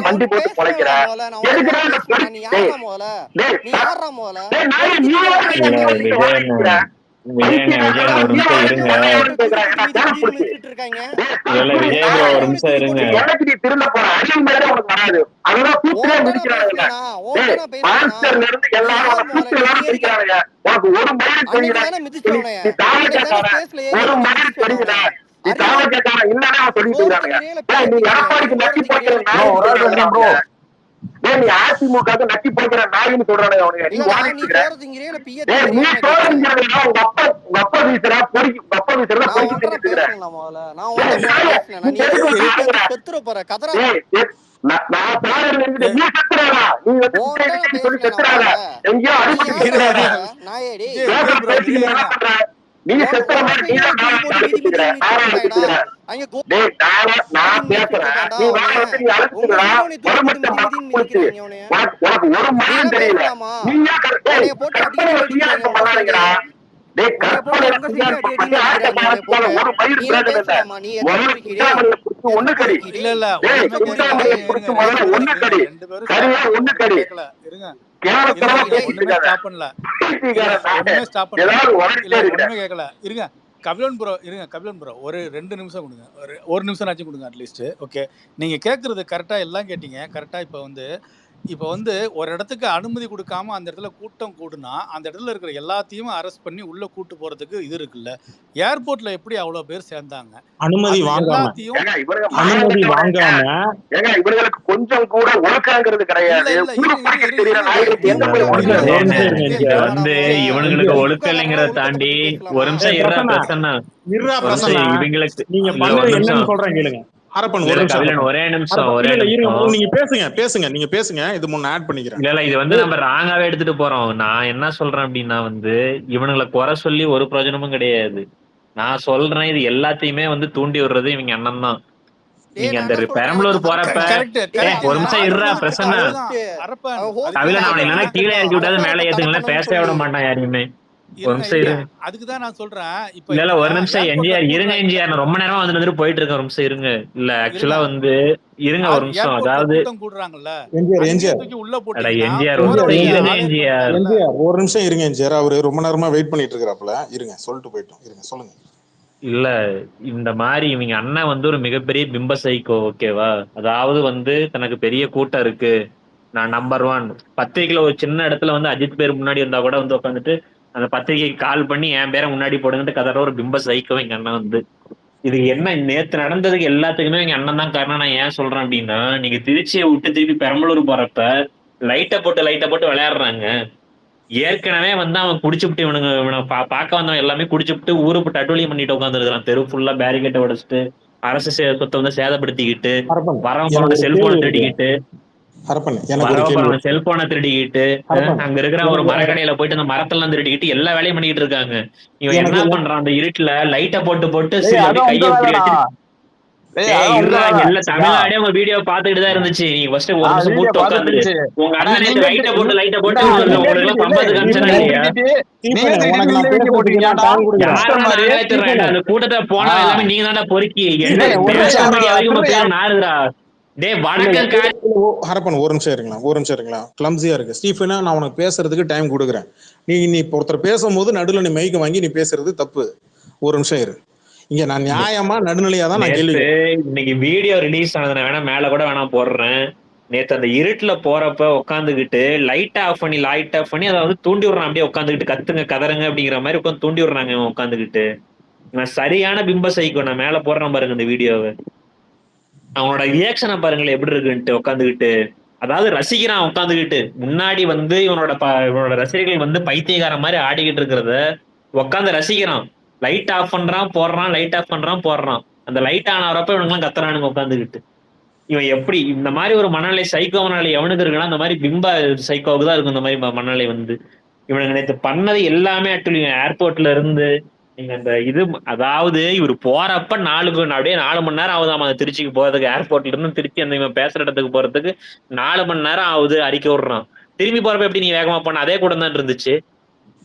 வண்டி போட்டு பொழைக்கிற நீ அதிமுக நட்டி போகிற நாயின்னு சொல்றானே அவனுங்க. நீ இல்லடா நீ வாங்கிட்டு சோறு திங்கிறே இல்ல பிய நீ திங்கிறேன்னு நான் கேக்குறேன். சோறுங்கிறதுனா உங்க அப்பா வீசுறா பொறுக்கி உங்க அப்பா வீசுறதா நான் பொறுக்கி ஒன்றரை திங்கிட்டு இருக்கிறேன். பேசணும் முதல்ல. நான் ஒன்றரை பேசினேன். நீ எதுக்கு செத்துற போற கதறா. நான் சாரர் நினைக்கிட்டு நீ செத்துறாடா. நீ வந்து சொல்லி செத்துறாடா. எங்கேயோ அடிச்சுட்டு நாயேடி நீ செத்துற மாதிரி நீ தான் அடிச்சுக்கிறேன். நான் பேசுறேன். நீ வந்து நீ அழைச்சுக்கிறா உனக்கு ஒரு மனம் தெரியல. நீயா பண்ணாதீங்கடா. ஒண்ணு கடி இருங்க கபிலன் ப்ரோ ஒரு 2 நிமிஷம் கொடுங்க. ஒரு நிமிஷம் ஆச்சு கொடுங்க அட்லீஸ்ட். ஓகே, நீங்க கேட்கறது கரெக்டா எல்லாம் கேட்டீங்க. கரெக்டா இப்போ வந்து ஒரு இடத்துக்கு அனுமதி கொடுக்காம அந்த இடத்துல கூட்டம் கூடுனா அந்த இடத்துல இருக்கிற எல்லாத்தையும் அரெஸ்ட் பண்ணி உள்ள கூட்டு போறதுக்கு இது இருக்குல்ல. ஏர்போர்ட்ல எப்படி அவ்வளவு பேர் சேர்ந்தாங்க? அனுமதி வாங்காம இவர்களுக்கு கொஞ்சம் கூட ஒழுக்கங்கிறது கிடையாது. வந்து இவனுங்களுக்கு ஒழுக்கம் இல்லைங்கிறத தாண்டி ஒரு நிமிஷம் இவங்களுக்கு ஒரே நிமிஷம் நீங்க பேசுங்க. இது முன்ன ஆட் பண்ணிக்கிறேன். இல்ல இது வந்து நம்ம ராங்காவே எடுத்துட்டு போறோம். நான் என்ன சொல்றேன் அப்படின்னா வந்து இவனுங்களை குறை சொல்லி ஒரு பிரயோஜனமும் கிடையாது. நான் சொல்றேன் இது எல்லாத்தையுமே வந்து தூண்டி விடுறது இவங்க அண்ணன் தான். நீங்க அந்த பெரம்பலூர் போறப்ப ஒரு நிமிஷம் இருறா பிரசன்னா கவில நான் இல்லைன்னா கீழே இறக்கி விட்டாது மேலே ஏத்துங்களா பேசவே விட மாட்டான் யாரையுமே. ஒரு நிமிஷம் இருங்க. அதுக்குதான் நான் சொல்றேன். இல்ல ஒரு நிமிஷம் என்ஜிஆர் இருங்க. என்ஜிஆர் நான் ரொம்ப நேரமா வந்துட்டு போயிட்டு இருக்கேன். ஒரு நிமிஷம் இருங்க. இல்ல ஆக்சுவலா வந்து இருங்க ஒரு நிமிஷம். அதாவது என்ஜிஆர் ஒரு நிமிஷம் இருங்க. என்ஜிஆர் அவரு ரொம்ப நேரமா வெயிட் பண்ணிட்டு இருக்கிறாப்ல. இருங்க சொல்லிட்டு போயிட்டோம். இருங்க சொல்லுங்க. இல்ல இந்த மாதிரி இவங்க அண்ணன் வந்து ஒரு மிகப்பெரிய பிம்ப சைக்கோ. ஓகேவா? அதாவது வந்து தனக்கு பெரிய கூட்டம் இருக்கு, நான் நம்பர் 1 பத்திரிகையில ஒரு சின்ன இடத்துல வந்து அஜித் பேர் முன்னாடி இருந்தா கூட வந்து உட்காந்துட்டு அந்த பத்திரிகைக்கு கால் பண்ணி என் பேரை முன்னாடி போடுங்கட்டு கதற ஒரு பிம்ப சைக்கோ எங்க அண்ணன் வந்து. இது என்ன நேத்து நடந்ததுக்கு எல்லாத்துக்குமே எங்க அண்ணன் தான் காரணம். நான் ஏன் சொல்றேன் அப்படின்னா நீங்க திருச்சியை விட்டு திருப்பி பெரம்பலூர் போறப்ப லைட்டை போட்டு விளையாடுறாங்க. ஏற்கனவே வந்து அவன் குடிச்சுட்டு இவனை பார்க்க வந்தவன் எல்லாமே குடிச்சுட்டு ஊருக்கு அட்டூழியம் பண்ணிட்டு உட்காந்துருக்கான். தெரு ஃபுல்லா பேரிகேட்டை உடைச்சிட்டு அரசு சொத்தை வந்து சேதப்படுத்திக்கிட்டு வரவங்களோட செல்போனை திருடிக்கிட்டு செல்போனை திருடிக்கிட்டு அங்க இருக்கிற ஒரு மரக்கடையில போயிட்டு அந்த மரத்தெல்லாம் திருடிக்கிட்டு எல்லா வேலையும் பண்ணிக்கிட்டு இருக்காங்க. இவன் என்ன பண்றான் அந்த இருட்டுல லைட்டை போட்டு கையை தமிழ்நாடே உங்க வீடியோ பாத்துக்கிட்டு தான் இருந்துச்சு. நீங்க ஃபர்ஸ்ட் ஒரு நிமிஷம் மூட்டு உட்காந்துட்டு உங்க அண்ணன் லைட்டை போட்டு உங்களுக்கு சம்பத்து காமிச்சனா இல்லையா? அந்த கூட்டத்தை போனா எல்லாமே நீங்க தாண்டா பொறுக்கி நாருடா. ஹரப்பன் ஒரு நிமிஷம் இருங்களா. கிளம்ஸியா இருக்கு ஸ்டீஃபனா. நான் உனக்கு பேசுறதுக்கு டைம் கொடுக்குறேன். நீ ஒருத்தர் பேசும்போது நடுவில் நீ மைக்க வாங்கி நீ பேசுறது தப்பு. ஒரு நிமிஷம் இரு. இங்க நான் நியாயமா நடுநிலையா தான் நான் கேள்வி. இன்னைக்கு வீடியோ ரிலீஸ் ஆனது வேணா மேல கூட வேணா போடுறேன். நேத்து அந்த இருட்டுல போறப்ப உட்காந்துக்கிட்டு லைட் ஆஃப் பண்ணி அதாவது தூண்டி விடுறான். அப்படியே உட்காந்துக்கிட்டு கத்துங்க கதறுங்க அப்படிங்கிற மாதிரி உட்காந்து தூண்டி விடுறாங்க உட்காந்துக்கிட்டு. நான் சரியான பிம்ப சைக்கோ. நான் மேல போடுறேன் பாருங்க இந்த வீடியோவை. அவனோட ரியாக்ஷனை பாருங்களேன் எப்படி இருக்குன்ட்டு உட்காந்துக்கிட்டு. அதாவது ரசிக்கிறான் உட்காந்துக்கிட்டு. முன்னாடி வந்து இவனோட ரசிகர்கள் வந்து பைத்தியக்கார மாதிரி ஆடிக்கிட்டு இருக்கிறத உட்காந்து ரசிக்கிறான். லைட் ஆஃப் பண்றான் போடுறான், லைட் ஆஃப் பண்றான் போடுறான். அந்த லைட் ஆன வரப்ப இவனுங்கெல்லாம் கத்துறானுங்க உட்காந்துக்கிட்டு. இவன் எப்படி இந்த மாதிரி ஒரு மனநிலை சைக்கோ மனநிலை எவனுக்கு இருக்குன்னா அந்த மாதிரி பிம்ப சைக்கோவுக்கு தான் இருக்கும் இந்த மாதிரி மனநிலை வந்து. இவனுக்கு நேற்று பண்ணது எல்லாமே ஆக்சுவலி ஏர்போர்ட்ல இருந்து நீங்க அந்த இது அதாவது இவர் போறப்ப அப்படியே 4 மணி நேரம் ஆகுது. அவன் திருச்சிக்கு போறதுக்கு ஏர்போர்ட்ல இருந்து திருச்சி அந்த இவன் பேசுற இடத்துக்கு போறதுக்கு 4 மணி நேரம் ஆகுது. அறிக்கை விடுறான். திரும்பி போறப்ப எப்படி நீ வேகமா போன? அதே கூட தான் இருந்துச்சு.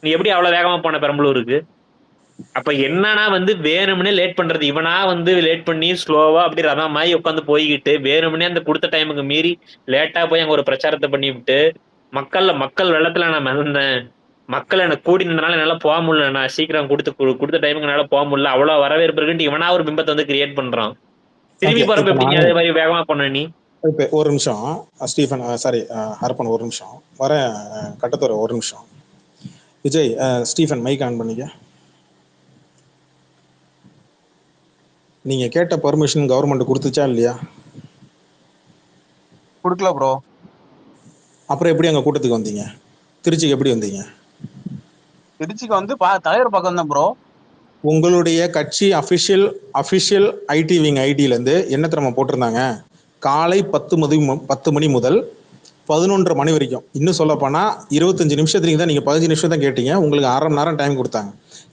நீ எப்படி அவ்வளவு வேகமா போன பெரம்பலூருக்கு? அப்ப என்னன்னா வந்து வேணும்னே லேட் பண்றது. இவனா வந்து லேட் பண்ணி ஸ்லோவா அப்படி ரதம் மாதிரி உட்காந்து போய்கிட்டு வேணும்னே அந்த கொடுத்த டைமுக்கு மீறி லேட்டா போய் அங்க ஒரு பிரச்சாரத்தை பண்ணி விட்டு மக்கள் வெள்ளத்துல நான் மிதந்தேன், மக்கள் எனக்கு கூடி நின்றனால என்னால போக முடியல, நான் சீக்கிரம் கொடுத்த டைமுக்கு என்னால போக முடியல, அவ்வளவு வரவேற்பு இருக்குன்ட்டு இவனா ஒரு பிம்பத்தை வந்து கிரியேட் பண்றான். திரும்பி போறப்ப எப்படி அதே மாதிரி வேகமா பண்ண நீ? ஒரு நிமிஷம் ஸ்டீஃபன், சாரி ஹரப்பன், ஒரு நிமிஷம் வரேன். கட்டத்துறை ஒரு நிமிஷம். விஜய், ஸ்டீஃபன் மைக் ஆன் பண்ணிக்க. நீங்க கேட்ட பர்மிஷன் கவர்மெண்ட் கொடுத்துச்சா இல்லையா? கொடுக்கல ப்ரோ. அப்புறம் எப்படி அங்க கூட்டத்துக்கு வந்தீங்க? திருச்சிக்கு எப்படி வந்தீங்க? திருச்சிக்கு வந்து தலைவர் பக்கம் தான் ப்ரோ. உங்களுடைய கட்சி அஃபிஷியல் ஐடி விங் ஐடியிலேருந்து என்ன திறமை போட்டிருந்தாங்க? காலை 10 மணி முதல் 11:30 மணி வரைக்கும். இன்னும் சொல்லப்போனால் 25 நிமிஷத்துக்கு தான், நீங்கள் 15 நிமிஷம் தான் கேட்டீங்க, உங்களுக்கு 1/2 மணி நேரம் டைம் கொடுத்தாங்க.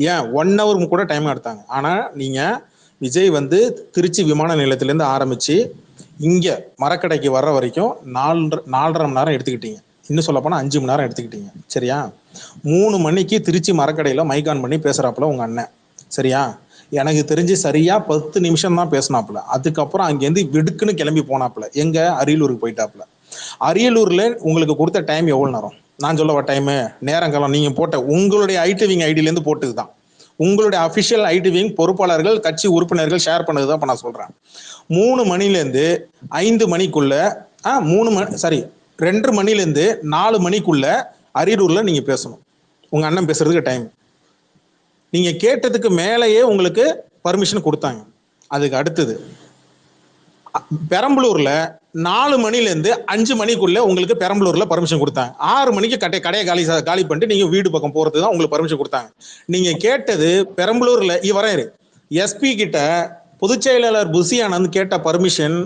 ஏன் 1 hour கூட டைம் எடுத்தாங்க. ஆனால் நீங்கள் விஜய் வந்து திருச்சி விமான நிலையத்திலேருந்து ஆரம்பித்து இங்கே மரக்கடைக்கு வர்ற வரைக்கும் 4.5 மணி நேரம் எடுத்துக்கிட்டீங்க. இன்னும் சொல்லப்போனால் 5 மணி நேரம் எடுத்துக்கிட்டீங்க. சரியா? 3 மணிக்கு திருச்சி மரக்கடையில் மைக் ஆன் பண்ணி பேசுகிறாப்புல உங்கள் அண்ணன். சரியா? எனக்கு தெரிஞ்சு சரியா 10 நிமிஷம் தான் பேசினாப்புல. அதுக்கப்புறம் அங்கேருந்து விடுக்குன்னு கிளம்பி போனாப்புல. எங்க? அரியலூருக்கு போயிட்டாப்புல. அரியலூர்ல உங்களுக்கு கொடுத்த டைம் எவ்வளவு நேரம்? நான் சொல்லவா டைமு? நேரங்காலம் நீங்க போட்ட உங்களுடைய ஐடி விங் ஐடியிலேருந்து போட்டது தான். உங்களுடைய அஃபிஷியல் ஐடி விங் பொறுப்பாளர்கள் கட்சி உறுப்பினர்கள் ஷேர் பண்ணது தான். இப்போ நான் சொல்றேன் 3 மணிலேருந்து 5 மணிக்குள்ள 2 மணிலேருந்து 4 மணிக்குள்ள அரியலூர்ல நீங்க பேசணும். உங்க அண்ணன் பேசுறதுக்கு டைம். நீங்க கேட்டதுக்கு மேலேயே உங்களுக்கு பர்மிஷன் கொடுத்தாங்க. அதுக்கு அடுத்தது பெரம்பலூர்ல 4 மணிலேருந்து 5 மணிக்குள்ள உங்களுக்கு பெரம்பலூர்ல பர்மிஷன் கொடுத்தாங்க. 6 மணிக்கு கடையை காலி பண்ணிட்டு நீங்க வீடு பக்கம் போறது தான் உங்களுக்கு பர்மிஷன் கொடுத்தாங்க. நீங்க கேட்டது பெரம்பலூர்ல வரையறு எஸ்பி கிட்ட பொதுச் செயலாளர் புசி ஆனந்த் கேட்ட பர்மிஷன்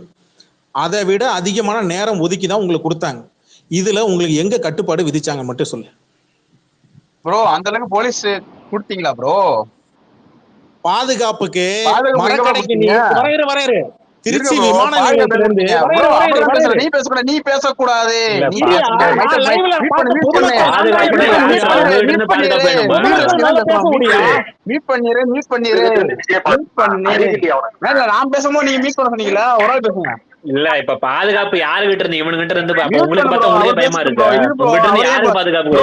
அதை விட அதிகமான நேரம் ஒதுக்கி தான் உங்களுக்கு கொடுத்தாங்க. இதுல உங்களுக்கு எங்க கட்டுப்பாடு விதிச்சாங்க மட்டும் சொல்லு ப்ரோ. அந்த அளவுக்கு போலீஸ் கொடுத்தீங்களா ப்ரோ? பாதுகாப்புக்கு மரக்கடைக்கு வரையறு திருச்சி விமான நிலையத்திலிருந்து நீ பேசக்கூடாது, நீ பேசக்கூடாது. நான் பேசும்போது நீங்க மீட் பண்ண சொன்னீங்களா? ஒரு ஆள் பேசுங்க. இல்ல இப்ப பாதுகாப்பு யாருகிட்ட இருந்து? இவனுகிட்ட இருந்து உங்களுக்கு பார்த்தா உங்களுக்கு பயமா இருக்கு. உங்ககிட்ட இருந்து யாரு பாதுகாப்பு?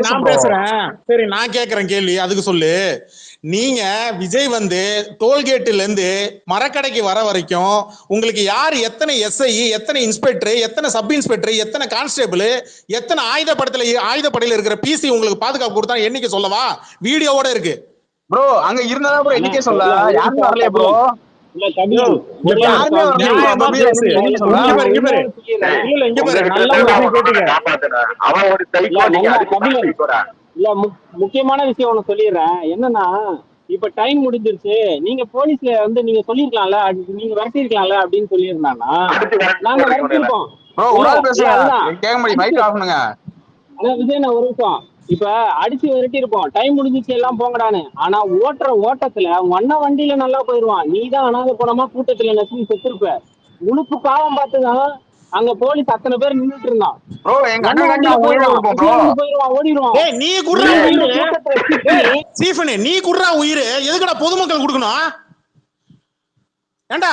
நான் பேசுறேன். சரி, நான் கேக்குறேன் கேள்வி, அதுக்கு சொல்லு. நீங்க விஜய் வந்து டோல்கேட்ல இருந்து மரக்கடைக்கு வர வரைக்கும் உங்களுக்கு யார், எத்தனை எஸ்ஐ, எத்தனை இன்ஸ்பெக்டர், எத்தனை சப் இன்ஸ்பெக்டர், எத்தனை கான்ஸ்டேபிள், எத்தனை ஆயுதப்படையில இருக்கிற பிசி உங்களுக்கு பாதுகாப்பு கொடுத்தா எண்ணிக்கை சொல்லவா? வீடியோவோட இருக்கு ப்ரோ. அங்க இருந்தா ப்ரோ எண்ணிக்கை சொல்ல யாரும் வரலையா ப்ரோ? முக்கியமான விஷயம் ஒண்ணு சொல்லிடுறேன். என்னன்னா இப்ப டைம் முடிஞ்சிருச்சு, நீங்க போலீஸ்ல வந்து நீங்க சொல்லிருக்கலாம்ல, நீங்க விரட்டிருக்கலாம்ல அப்படின்னு சொல்லியிருந்தாங்கன்னா நாங்க விரட்டிருக்கோம். விஜய் நான் ஒரு விஷயம், இப்ப அடிச்சு விரட்டிருப்போம், டைம் முடிஞ்சிச்சு எல்லாம் போங்கடான்னு. ஆனா ஓட்டத்துல அவங்க அண்ணன் வண்டியில நல்லா போயிருவான், நீ தான் அனாதை போனமா கூட்டத்துல நசுங்கி செத்துருப்ப. உழுப்பு பாவம் பார்த்துதான் அங்க போலீஸ் அத்தனை பேர் நின்றுட்டு இருந்தான். நீ குடுறா உயிர் எதுக்குடா பொதுமக்கள் கொடுக்கணும்? ஏண்டா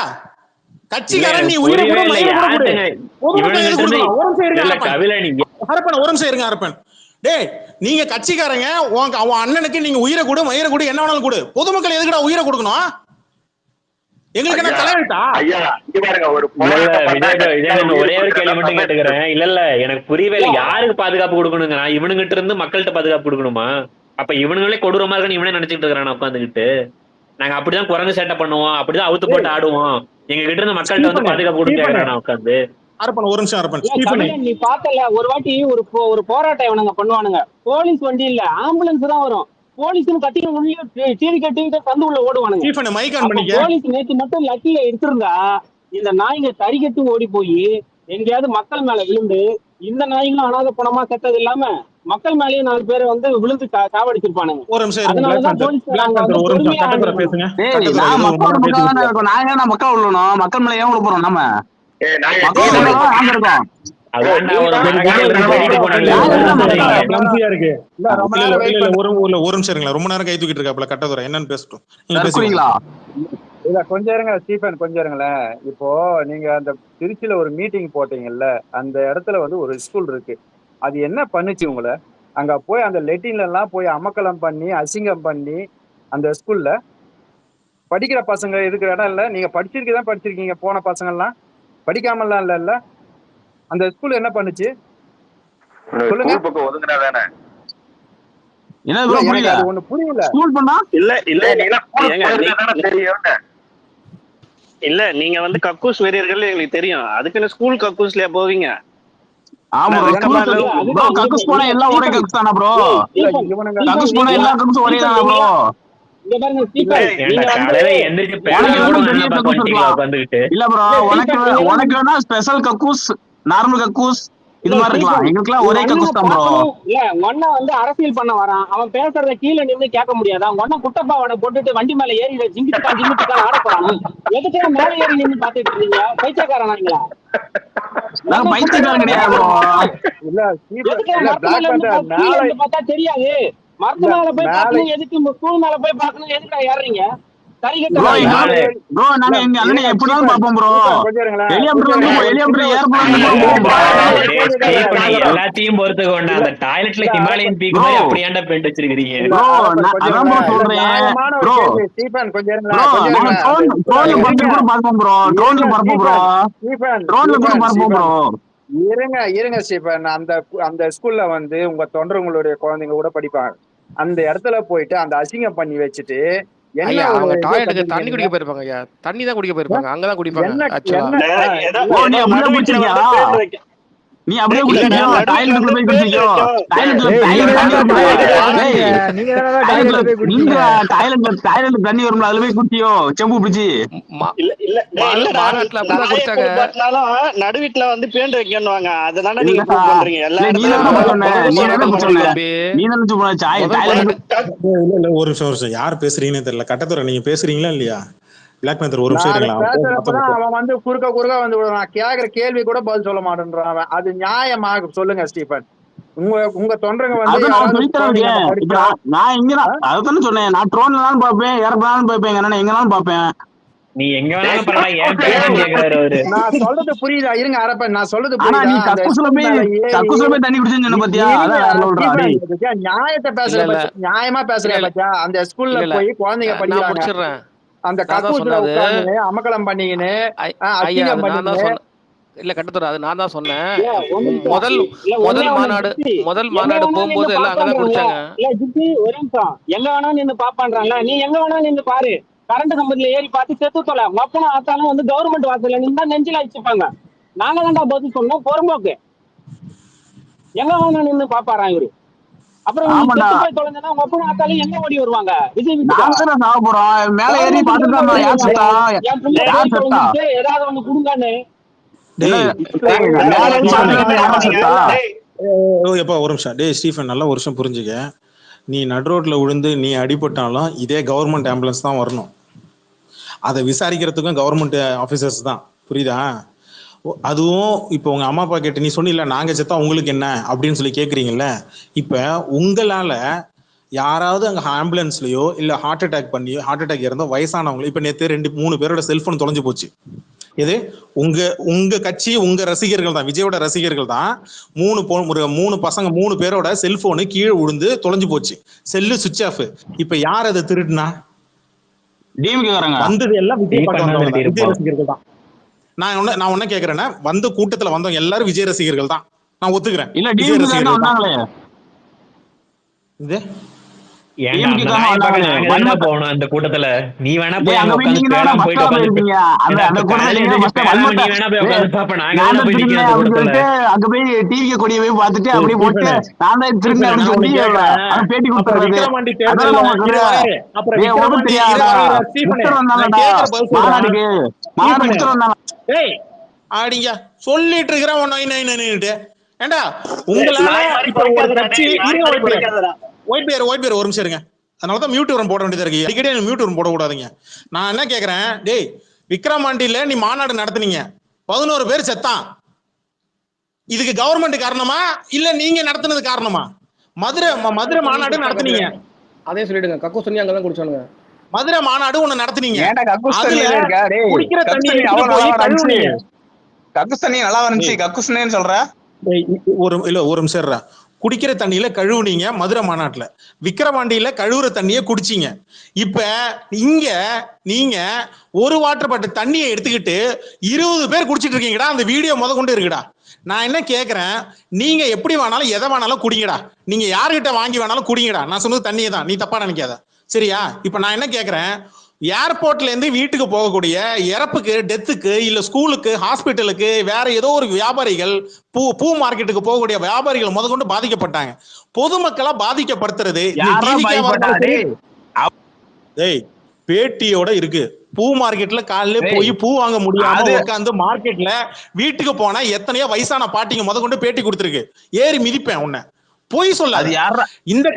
கட்சிக்காரன் நீ உயிரை கூட ஒரு செய்யுங்க அரப்பன். டேய், நீங்க கட்சிக்காரங்க, அவன் அண்ணனுக்கு நீங்க உயிரை கொடு, மயிரை கொடு, என்ன வேணாலும் கொடு. பொதுமக்கள் எதுக்குடா உயிரை கொடுக்கணும்? எங்களுக்கு என்ன தலைவலிட்டா? ஒரே ஒரு கேள்வி மட்டும் கேட்டுக்கிறேன். இல்ல எனக்கு புரியவே இல்லை, யாருக்கு பாதுகாப்பு கொடுக்கணுங்க? இவனுங்கிட்ட இருந்து மக்கள்கிட்ட பாதுகாப்பு கொடுக்கணுமா? அப்ப இவனுங்களே கொடூரமா இருக்குன்னு இவனே நினைச்சிட்டு இருக்கிறான் உட்காந்துக்கிட்டு. நாங்க அப்படிதான் குரங்கு சேட்டை பண்ணுவோம், அப்படிதான் அவுத்து போட்டு ஆடுவோம், எங்க கிட்ட இருந்து மக்கள்கிட்ட வந்து பாதுகாப்பு கொடுக்க உட்காந்து. நீ பாத்தல ஒரு வாட்டி ஒரு போராட்டம் இவனுங்க பண்ணுவானுங்க, போலீஸ் வண்டி இல்ல ஆம்புலன்ஸ் தான் வரும், போலீஸும் கட்டிங்க உள்ளே டிவி கட்டிட்டு தந்து உள்ள ஓடுவானுங்க. போலீஸ் நேற்று மட்டும் லக்கில எடுத்திருந்தா இந்த நாய்ங்க தறிகட்டு ஓடி போய் எங்கேயாவது மக்கள் மேல விழுந்து, இந்த நாய்களும் அனாதை பணமா செத்தது இல்லாம மக்கள் மேலேயும் 4 பேரை வந்து விழுந்து சாவடிச்சிருப்பானுங்க. அதனாலதான் போலீஸ் மக்கள் உள்ளணும், மக்கள் மேல ஏன் விட போறோம்? நம்ம ஒரு நிமிஷம் ரொம்ப நேரம் கை தூக்கிட்டு இருக்காப்ல கட்டதுரை, என்னன்னு பேசட்டும். இல்ல கொஞ்சம் இருங்க ஸ்டீஃபன், கொஞ்சம் இருங்களேன். இப்போ நீங்க அந்த திருச்சியில ஒரு மீட்டிங் போட்டீங்கல்ல, அந்த இடத்துல வந்து ஒரு ஸ்கூல் இருக்கு, அது என்ன பண்ணுச்சு உங்களை? அங்க போய் அந்த லெட்டின்ல எல்லாம் போய் அமக்கலம் பண்ணி அசிங்கம் பண்ணி அந்த ஸ்கூல்ல படிக்கிற பசங்க இருக்கிற இடம் இல்ல. நீங்க படிச்சிருக்கதான் படிச்சிருக்கீங்க, போன பசங்க எல்லாம் படிக்காமலாம் இல்ல. அந்த ஸ்கூல் என்ன பண்ணுச்சு சொல்லுங்க. ஒண்ணு புரியல. இல்ல நீங்க வந்து கக்கூஸ் வெறியர்கள் எங்களுக்கு தெரியும், அதுக்குன்னு ஸ்கூல் கக்கூஸ்லயா போவீங்க? ஆமா நான் ப்ரோ வெக்கமா இல்ல ப்ரோ கக்கூஸ் போனா எல்லாம் ஒரே கக்கூஸ் தானா ப்ரோ? கக்கூஸ் போனா எல்லா கக்கூஸும் ஒரே தானா ப்ரோ? இங்க பாருங்க இல்ல ஸ்டீபன், நீங்க ஏன்டா வந்து காலையில எந்திரிச்சு உனக்கு பேப்பர் கூட வேணும் ஒழுங்கா பெரிய பார்க்க கக்கூஸ் மாட்டீங்களா இருக்கலாம். உட்காந்துக்கிட்டு? இல்ல ப்ரோ இல்ல உனக்கு ஸ்டீபன், நீங்க உனக்கு வேணா ஸ்பெஷல் கக்கூஸ், நார்மல் கக்கூஸ் இது இல்ல மாதிரி இருக்கலாம். ஸ்டீபன், எங்களுக்குலாம் உங்க ஒரே அண்ணனை கக்கூஸ் தான் ப்ரோ. பார்க்கணும். இல்ல உங்க அண்ணன் வந்து அரசியல் பண்ண வரான், அவன் பேசுறத கீழே நின்று கேட்க முடியாதா? உங்க அண்ணன் குட்டப்பாவனை போட்டுட்டு வண்டி மேல ஏறி ஜிங்கிட்டுக்கான் ஆட போறானா? எதுக்கு மேல ஏறி நின்று பாத்துட்டு இருக்கீங்க? பைத்தியக்காரனாங்களா? உங்க நாங்க அண்ணன் பைத்தியக்காரன் குட்டப்பாவனை கிடையாது ப்ரோ. இல்ல ஸ்டீபன் எதுக்கு இல்ல மரத்து பிளாக் மேல இருந்து பேந்தர் கீழே மேல இருந்து பார்த்தா தெரியாது? மரத்து இல்ல மேல போய் மேல பார்க்கணும், எதுக்கு ஸ்கூல் மேல போய் பார்க்கணும், எதுக்கு ஏறுறீங்க? கறி ப்ரோ இல்ல கட்டவா? எங்க மேல ப்ரோ இல்ல நாங்க எங்க அண்ணனை இருங்க எப்படினாலும் ஸ்டீபன் பார்ப்போம் ப்ரோ. கொஞ்சம் இருங்களேன் ஹெலிகாப்டர்ல இருந்து ஒரு ஹெலிகாப்டர் சின்ன ஏர்போர்ட்ல இருந்து கூட இல்ல போவோம் ஒரு ப்ரோ. கேள்வி ஸ்டீபன் கேட்கறேன் எல்லாத்தையும் பொறுத்துக்க வேண்டாம். இல்ல அந்த டாய்லெட்ல இல்ல ஹிமாலயன் பீக் ப்ரோ மாதிரி அப்படி ஏன்டா பெயிண்ட் வச்சிருக்கீங்க? இல்ல ப்ரோ கொஞ்சம் அதான் ப்ரோ இருங்களேன் இல்ல சொல்றேன் நியாயமான ஒரு ப்ரோ. கேள்வி ஸ்டீபன் கொஞ்சம் ப்ரோ இருங்களேன் நாங்க அந்த ட்ரோன்ல இருங்க பறந்துட்டு கூட பார்ப்போம் ப்ரோ. ட்ரோன்ல இருங்க பறப்போம் ப்ரோ. ஸ்டீபன் ட்ரோன்ல கூட பறப்போம் ப்ரோ. இருங்க ஸ்டீபன் அந்த ஸ்கூல்ல வந்து உங்க தொண்டர்களுடைய குழந்தைங்க கூட படிப்பாங்க. அந்த இடத்துல போயிட்டு அந்த அசிங்கம் பண்ணி வச்சுட்டு என்ன ஐயா ஒரு அவங்க இது டாய்லெட்டுக்கு கத்துறீங்க தண்ணி நீங்க? குடிக்க போயிருப்பாங்க ஐயா. தண்ணி தான் குடிக்க போயிருப்பாங்க. அங்கதான் குடிப்பாங்க என்ன ஆக்சுவலா. என்ன ஓ நீ அப்படியே குடிச்சிருக்கியா? நீ அப்படியே குடிச்சிருக்கியோ? டாய்லெட்டுக்குள்ள போய் குடிச்சிருக்கியோ? டாய்லெட்ல டேய் நீங்க டாய்லெட் தானடா தண்ணி வரும்ல? டாய்லெட்டுக்கே டேய் குடிச்சீங்க, நீங்க தானடா டாய்லெட்ல டாய்லெட் போய் நீங்க குடிச்சீங்க. டாய்லெட்ல தண்ணி வரும்ல அதுல போய் குடிச்சியோ செம்பு பிடிச்சி? இல்லடா, மாநாட்டுல அப்படிதான் நாயே குடிச்சாங்க. குளிப்பாட்டினாலும் நடுவீட்டுல வந்து பேண்ட் வைக்கணுவாங்க. அதனால நீங்க இல்லடா ப்ரூவ் பண்றீங்க எல்லா இல்ல நீ இடத்துலயும் தானே முதல் சொன்ன, முதல் நீ தானே மாநாட்டுக்கு சொன்ன, தம்பி. நீ தானே சொன்ன முதல் டாய்லெட். இல்ல ஒரு நிமிஷம் யார் பேசுறீங்கன்னு தெரியல. கட்டத்துறை நீங்க பேசுறீங்களா இல்லையா? பிளாக் பேந்தர் ஒரு நிமிஷம் நான் இருங்களா? பேசுறப்பதான் அவன் வந்து குறுக்க வந்து நான் கேக்குற கேள்வி கூட பதில் சொல்ல மாட்டேன்றான் அவன். அது நியாயமாக சொல்லுங்க ஸ்டீபன். உங்க தொண்டருங்க வந்து அதான் நான் யாராவது சொல்லித்தரேன் குழந்தைங்க அங்க இப்ப படிச்சா நான் இங்கதான் அதானே சொன்னேன். நான் ட்ரோன்லனாலும் பார்ப்பேன், ஏர்பிளானும் பார்ப்பேன், எங்க எங்கனாலும் பார்ப்பேன். நீ எங்க வேணாலும் பரவாயில்ல, ஏன் பேருன்னு கேக்குறாரு அவரு. நான் சொல்றது புரியுதா? இருங்க அரப்பன் நான் சொல்றது ஆனா புரியுதா? நீ அந்த கக்கூஸ்ல ஸ்கூல் போய் மேல ஏறி கக்கூஸ்ல போய் தண்ணி குடிச்சேன்னு சொன்ன பாத்தியா? இருங்க அதான் வேற லெவல்ரா டேய். ஸ்டீபன் நியாயத்தை இல்ல பேசுற இல்ல பத்தி நியாயமா இல்ல பேசுறேன் இல்ல பத்தியா? அந்த ஸ்கூல்ல இல்ல இல்ல போய் குழந்தைங்க நான் படிக்கிறாங்க. முடிச்சிடுறேன். அந்த நான் தான் கக்கூஸ்ல சொன்னது. உட்கார்ந்து அமக்கலம் பண்ணிக்கின்னு ஐயா அசிங்கம் அது நான் தான் பண்ணிக்கின்னு சொன்னேன். இல்ல கட்டத்துறை அது நான் தான் சொன்னேன். இல்ல ஒரு நிமிஷம் முதல் இல்ல ஒண்ணே முதல் ஒண்ணு மாநாடு ஜிப்சி, முதல் எங்க மாநாடு வேணா நின்னு போகும்போது எல்லாம் அங்கதான் பாப்பான்றான்ல. குடிச்சாங்க. இல்ல ஜிப்சி ஒரு நிமிஷம், எங்க வேணா நின்னு பாப்பான்றான்ல, நீ எங்க வேணா நின்னு பாரு. கரண்ட் கம்பத்துல ஏறி பார்த்து செத்து தொலை. உங்க அப்பனும் ஆத்தாலும் வந்து கவர்மெண்ட் வாசல்ல நின்னா நெஞ்சில அடிச்சுப்பாங்க. நாங்க தான்டா பதில் சொன்னோம் பொறும்போக்கு. எங்க வேணா நின்னு பாப்பாரான் இவரு. அப்புறம் நீ ஆமாண்டா செத்து போய் தொலைஞ்சனா உங்க அப்பனும் ஆத்தாலும் எங்க ஓடி வருவாங்க? விஜய் வீட்டுக்கா? நாங்க தானே சாக போறோம். மேல ஏறி கவர்மெண்ட் பார்த்துட்டு தான்டா யார் ஓடி செத்தா? வருவாங்க. என் பிள்ளை யார் போய் செத்தா? தொலைஞ்சிட்டு ஏதாவது ஒண்ணு கொடுங்கன்னு. இல்ல டேய் டேய், மேல ஏறி பார்த்துட்டு யாரா செத்தா? எப்பா ஒரு நிமிஷம். டேய் ஸ்டீஃபன் நல்லா ஒரு விஷயம் புரிஞ்சுக்க. நீ நடு ரோட்ல விழுந்து நீ அடிபட்டாலும் இதே கவர்மெண்ட் ஆம்புலன்ஸ் தான் வரணும். அதை விசாரிக்கிறதுக்கும் கவர்மெண்ட் ஆஃபீஸர்ஸ் தான். புரியுதா? அதுவும் இப்போ உங்க அம்மா அப்பா கேட்டு நீ சொன்னில நாங்க செத்தா உங்களுக்கு என்ன அப்படின்னு சொல்லி கேக்குறீங்கல்ல. இப்ப உங்களால யாராவது அங்க ஆம்புலன்ஸ்லயோ இல்ல ஹார்ட் அட்டாக் இறந்தோ வயசானவங்க இப்ப நேத்து 2-3 பேரோட செல்போன் தொலைஞ்சு போச்சு. இது உங்க கட்சி உங்க ரசிகர்கள் தான், விஜயோட ரசிகர்கள் தான். 3 பசங்க 3 பேரோட செல்போனு கீழே விழுந்து தொலைஞ்சு போச்சு. செல்லு சுவிட்ச் ஆஃப். இப்ப யார் அதை திருடுனா? டிஎம்கே காரங்க வந்தது எல்லாம் விஜய் பார்க்க வந்தவங்க தான், விஜய் இருப்பான். ரசிகர்கள் தான். நான் ஒன்ன கேக்குறேன்னா வந்து கூட்டத்துல வந்தவங்க எல்லாரும் விஜய் ரசிகர்கள் தான். நான் ஒத்துக்கிறேன். இல்ல விஜய் டிஎம்கே காரங்க ரசிகர்கள் தான். வந்தாங்களே. இது ஏன்டா அந்த நாயை பார்க்க நாங்க தானடா போகணும் அந்த கூட்டத்துல? நீ வேணா போய் டேய், அங்க அங்க போய் உட்காந்து நீங்க பேலாம் தான் போயிட்டு பஸ்ல உட்காந்து போயிருக்கீங்க. அந்த கூட்டத்துல காலையில நீங்க எழுந்திரிச்சு பஸ்ல பேலாம் வன்மத்தை நீ வேணா போய் உட்காந்து பாப்ப. நாங்க நான் தானே தான் போய் நிக்கணும் திருந்தேன் அந்த அப்படின்னு கூட்டத்துல. சொல்லிட்டு அங்க போய் டிவியை கொடியை போய் பார்த்துட்டு அப்படியே போட்டு நான் தான் திருந்தேன் அப்படின்னு சொல்லி அவன் பேட்டி கொடுத்துறது. விக்ரமாண்டி அதான் தேர்தல் நமக்கு அப்புறம் டேய், உனக்கு விக்ரமாண்டி தெரியாதா? ஸ்டீஃபனே, மிஸ்டர் நான் வந்தாங்கடா கேக்குற பதில் சொல்றேன். மாநாடுக்கு. மாநாடு மிஸ்டர் வந்தாங்க. ஏய் ஆடிங்க சொல்லிட்டு இருக்கிறேன் ஏண்டா உங்களால இப்ப ஒரு கட்சி ஒயிட் பேர் ஒரு நிமிஷம் இருங்க. அதனாலதான் மியூட் வரம் போட வேண்டியதா இருக்கு. அடிக்கடி மியூட் வரம் போட கூடாதுங்க. நான் என்ன கேக்குறேன், டேய் விக்ரமாண்டியில நீ மாநாடு நடத்துனீங்க, 11 பேர் செத்தான். இதுக்கு கவர்மெண்ட் காரணமா இல்ல நீங்க நடத்துனது காரணமா? மதுரை மாநாடு நடத்துனீங்க, அதே சொல்லிடுங்க. கக்கூஸ் தண்ணி அங்கதான் குடிச்சானுங்க. மதுரை மாநாடு ஒண்ணு நடத்துனீங்க. ஏன்டா கக்கூஸ் அதுல தண்ணி இருக்கா? டேய் குடிக்கிற தண்ணி கக்கூஸ் தண்ணி எடுத்துட்டு அவ்வளவு போய் நல்லா இருந்துச்சு. கழுவுனீங்க. கக்கூஸ் தண்ணி நல்லா இருந்துச்சு. கக்கூஸ்னேன்னு சொல்ற? ஒரு நிமிஷம் இருடா. குடிக்கிற தண்ணியில கழுவுனீங்க மதுரை மாநாட்டுல, விக்கிரவாண்டியில கழுவுற தண்ணிய குடிச்சீங்க. இப்ப இங்க நீங்க ஒரு வாட்டர் பாட்டில் தண்ணியை எடுத்துக்கிட்டு 20 பேர் குடிச்சிட்டு இருக்கீங்கடா. அந்த வீடியோ கொண்டு இருக்குடா. நான் என்ன கேக்குறேன், நீங்க எப்படி வேணாலும் எதை வேணாலும் குடிங்கடா. நீங்க யாருகிட்ட வாங்கி வேணாலும் குடிங்கடா. நான் சொன்னது தண்ணியை தான், நீ தப்பா நினைக்காத சரியா? இப்ப நான் என்ன கேக்குறேன், ஏர்போர்ட்ல இருந்து வீட்டுக்கு போகக்கூடிய இறப்புக்கு, டெத்துக்கு, இல்ல ஸ்கூலுக்கு, ஹாஸ்பிட்டலுக்கு, வேற ஏதோ ஒரு வியாபாரிகள், பூ மார்க்கெட்டுக்கு போகக்கூடிய வியாபாரிகள் முதற்கொண்டு பாதிக்கப்பட்டாங்க. பொதுமக்களா பாதிக்கப்படுத்துறது பேட்டியோட இருக்கு. பூ மார்க்கெட்ல காலையில போய் பூ வாங்க முடியாம உட்காந்து மார்க்கெட்ல வீட்டுக்கு போனா எத்தனையோ வயசான பாட்டிங்க முதற்கொண்டு பேட்டி கொடுத்துருக்கு. ஏறி மிதிப்பேன் உன்னை. பொய் சொல்லாது. இந்த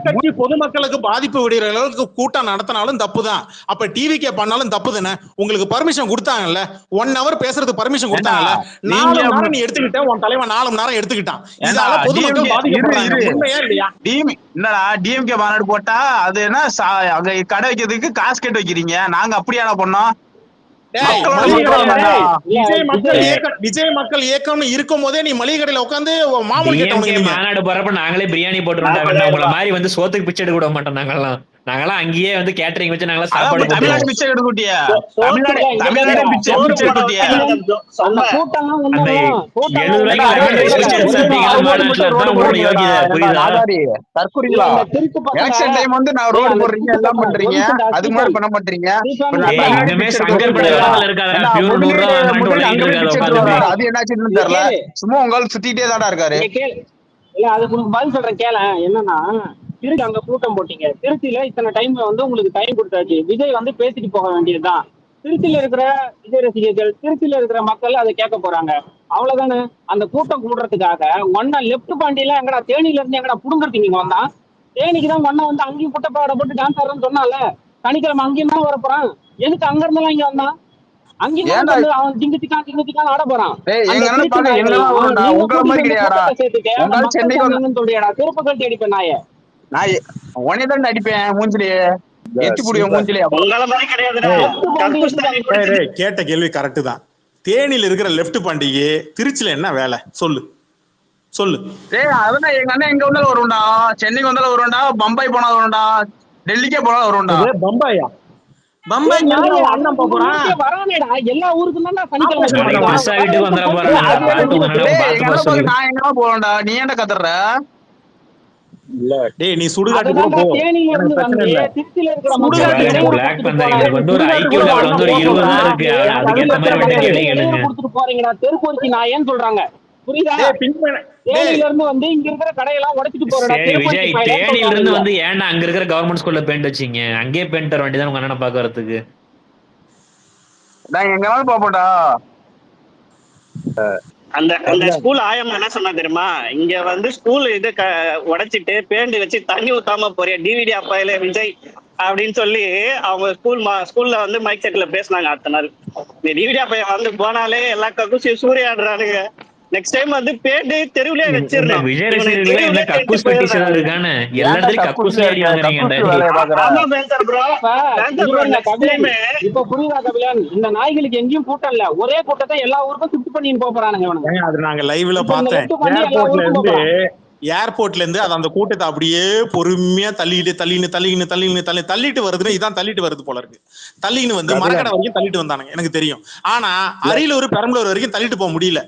கட்சி பொதுமக்களுக்கு பாதிப்பு விடுகிற அளவுக்கு கூட்டம் நடத்தினாலும் தப்பு தான். அப்ப டிவிக்கே பண்ணாலும் தப்பு தானே. உங்களுக்கு பர்மிஷன் கொடுத்தாங்கல்ல, 1 hour பேசுறது பர்மிஷன் கொடுத்தாங்கல்ல, 4 மணி நேரம் நீ எடுத்துக்கிட்ட, உன் தலைவன் 4 மணி நேரம் எடுத்துக்கிட்டான். இதனால பொதுமக்கள் பாதிக்கப்படுறாங்க. உண்மையா இல்லையா? என்னடா டிஎம்கே மாநாடு போட்டா அது என்ன அங்க கடை வைக்கிறதுக்கு காசு கேட்டு வைக்கிறீங்க? நாங்க அப்படியான பண்ணோம். விஜய் மக்கள் இயக்கம் இருக்கும் போதே நீ மளிகை கடையில உட்காந்து மாநாடு போறப்ப நாங்களே பிரியாணி போட்டுருந்தோம். உங்களை மாதிரி வந்து சோத்துக்கு பிச்சை எடுக்க விட மாட்டோம். நாங்கெல்லாம் அங்கேயே வந்து கேட்டரிங் வச்சு நாங்களா சாப்பாடு தமிழ்நாடு பிச்சை எடுக்க கூட்டியா? தமிழ்நாடு பிச்சை கூட்டியா? அந்த கூட்டம் அந்த 70 எலெக்ஷன் டைம் வந்து நான் ரோடு போடுறீங்க, எல்லாம் பண்றீங்க, அது மாதிரி பண்ண மாட்டீங்க. அது என்னாச்சுன்னு தெரியல. சும்மா உங்களுக்கு சுத்திட்டே தாடா இருக்காரு. இல்ல அதுக்கு உங்களுக்கு பதில் சொல்றேன் கேள. என்னன்னா திருச்சி அங்க கூட்டம் போட்டீங்க. திருச்சியில இத்தனை டைம்ல வந்து உங்களுக்கு டைம் கொடுத்தாச்சு. விஜய் வந்து பேசிட்டு போக வேண்டியதுதான். திருச்சியில இருக்கிற விஜய் ரசிகர்கள், திருச்சியில இருக்கிற மக்கள் அதை கேட்க போறாங்க. அவ்வளவுதானே. அந்த கூட்டம் கூடுறதுக்காக ஒன்னா லெப்ட் பாண்டியில எங்கடா தேனியில இருந்து எங்கடா புடுங்குறீங்க வந்தான். தேனிக்குதான் ஒன்னா வந்து அங்கேயும் புட்டப்பாட போட்டு டான்ஸ் ஆடுறேன்னு சொன்னால, சனிக்கிழமை அங்கேயும் தான் வரப்போறான். எதுக்கு அங்க இருந்தெல்லாம் இங்க வந்தான்? அங்கேயும் அவன் திங்கத்திக்கான் ஆட போறான். திருப்ப கழட்டி அடிப்பேன் நாய. நான் உனையதான் அடிப்பேன் மூஞ்சிலேயே. எச்சு புடியும் மூஞ்சிலே. கேட்ட கேள்வி கரெக்ட் தான். தேனியில இருக்கிற லெப்ட் பாண்டிகை திருச்சியில என்ன வேலை சொல்லு சொல்லு. அதான் எங்க அண்ணன் எங்க வந்தாலும் வரும்டா. சென்னைக்கு வந்தாலும் வரும்டா, பம்பாய் போனா வரும்டா, டெல்லிக்கே போனா வரும்டா. பம்பாயா? பம்பாய் அண்ணன் போறான். எல்லா ஊருக்கும் தான் நான் எங்கெல்லாம் போறேன்டா. நீ ஏன்டா கத்துற? இல்ல டேய், நீ சுடுகாட்டு கூட போ. தெருப்பொருத்தி நான் ஏன் சொல்றாங்க புரியுதா? தேனியில இருந்து வந்து இங்க இருக்கிற கடையெல்லாம் உடைச்சிட்டு போறேன். தேனியில இருந்து வந்து ஏன்டா அங்க இருக்கிற கவர்மெண்ட் ஸ்கூல்ல பெயிண்ட் வச்சீங்க? அங்கேயே பெயிண்ட் தர வேண்டியதான் உங்க அண்ணனை பாக்குறதுக்கு. நான் எங்கனாலும் பாப்போம்டா. அந்த ஸ்கூல் ஆயம் என்ன சொன்னா தெரியுமா? இங்க வந்து ஸ்கூல் இது உடைச்சிட்டு பேண்ட் வச்சு தண்ணி ஊத்தாம போறிய டிவிடி அப்பாயில விஜய் அப்படின்னு சொல்லி அவங்க ஸ்கூல்ல வந்து மைக் செட்ல பேசினாங்க. அடுத்த நாள் இந்த டிவிடி அப்பைய வந்து போனாலே எல்லா கக்கூசியும் சூறையாடுறானுங்க. நெக்ஸ்ட் டைம் வந்து பேண்ட் தெருவுலயே வச்சிருந்தோம். விஜய் ரசிகர்களே என்ன கக்கூஸ் பெட்டிஷன் இருக்கானே எல்லாத்தையும் கக்கூஸ் ஏறி வாங்குறீங்க. இப்ப புரியுதா கபிலன்? இந்த நாய்களுக்கு எங்கேயும் கூட்டம் இல்ல, ஒரே கூட்டத்தை எல்லா ஊருக்கும் ஷிஃப்ட் பண்ணிட்டு போறானுங்க. அது நாங்க லைவ்ல பார்த்தேன். ஏர்போர்ட்ல இருந்து அது அந்த கூட்டத்தை அப்படியே பொறுமையா தள்ளிட்டு வருதுன்னு இதான் தள்ளிட்டு வருது போல இருக்கு. தள்ளின்னு வந்து மரக்கடை வரைக்கும் தள்ளிட்டு வந்தானுங்க எனக்கு தெரியும். ஆனா அரியலூர் பெரம்பலூர் வரைக்கும் தள்ளிட்டு போக முடியல.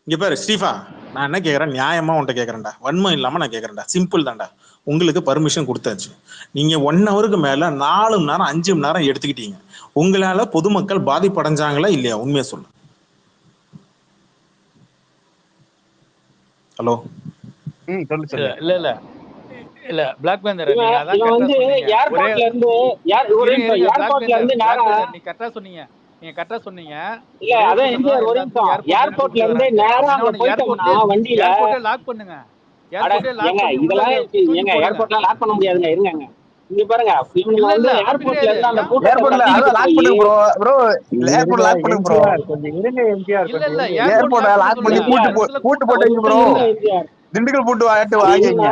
இங்க பாரு ஸ்டீஃபா, நான் என்ன கேக்குறேன், நியாயமா உன்ட்ட கேக்குறேன்டா, வன்மம் இல்லாம நான் கேக்குறேன்டா. சிம்பிள் தான்டா. உங்களுக்கு பர்மிஷன் கொடுத்தாச்சு. நீங்க 1 hourக்கு மேல 4 மணி நேரம் 5 மணி நேரம் எடுத்துக்கிட்டீங்க. உங்களால பொதுமக்கள் பாதிப்படைஞ்சாங்களா இல்லையா? உண்மையா சொல்லு. ஹலோ. இல்ல பிளாக் பேந்தர் நீ கரெக்டா சொன்னீங்க. நீங்க கரெக்டா சொன்னீங்க. இல்ல அதான் எம்ஜிஆர் ஒரு நிமிஷம் ஏர்போர்ட்ல இருந்து நேரா அங்க போயிட்டோம்னா வண்டியில லாக் பண்ணுங்க. இதெல்லாம் ஏர்போர்ட்ல லாக் பண்ண முடியாதுங்க. இருங்க இங்க பாருங்க, இவங்க வந்து ஏர்போர்ட்ல இருந்து அந்த ஏர்போர்ட்ல லாக் பண்ணுங்க ப்ரோ. ஏர்போர்ட் லாக் பண்ணுங்க ப்ரோ. கொஞ்சம் இருங்க எம்ஜிஆர். ஏர்போர்ட் லாக் பண்ணி கூட்டு போட்டு ப்ரோ. திண்டுக்கல் போட்டு வாங்கிங்க.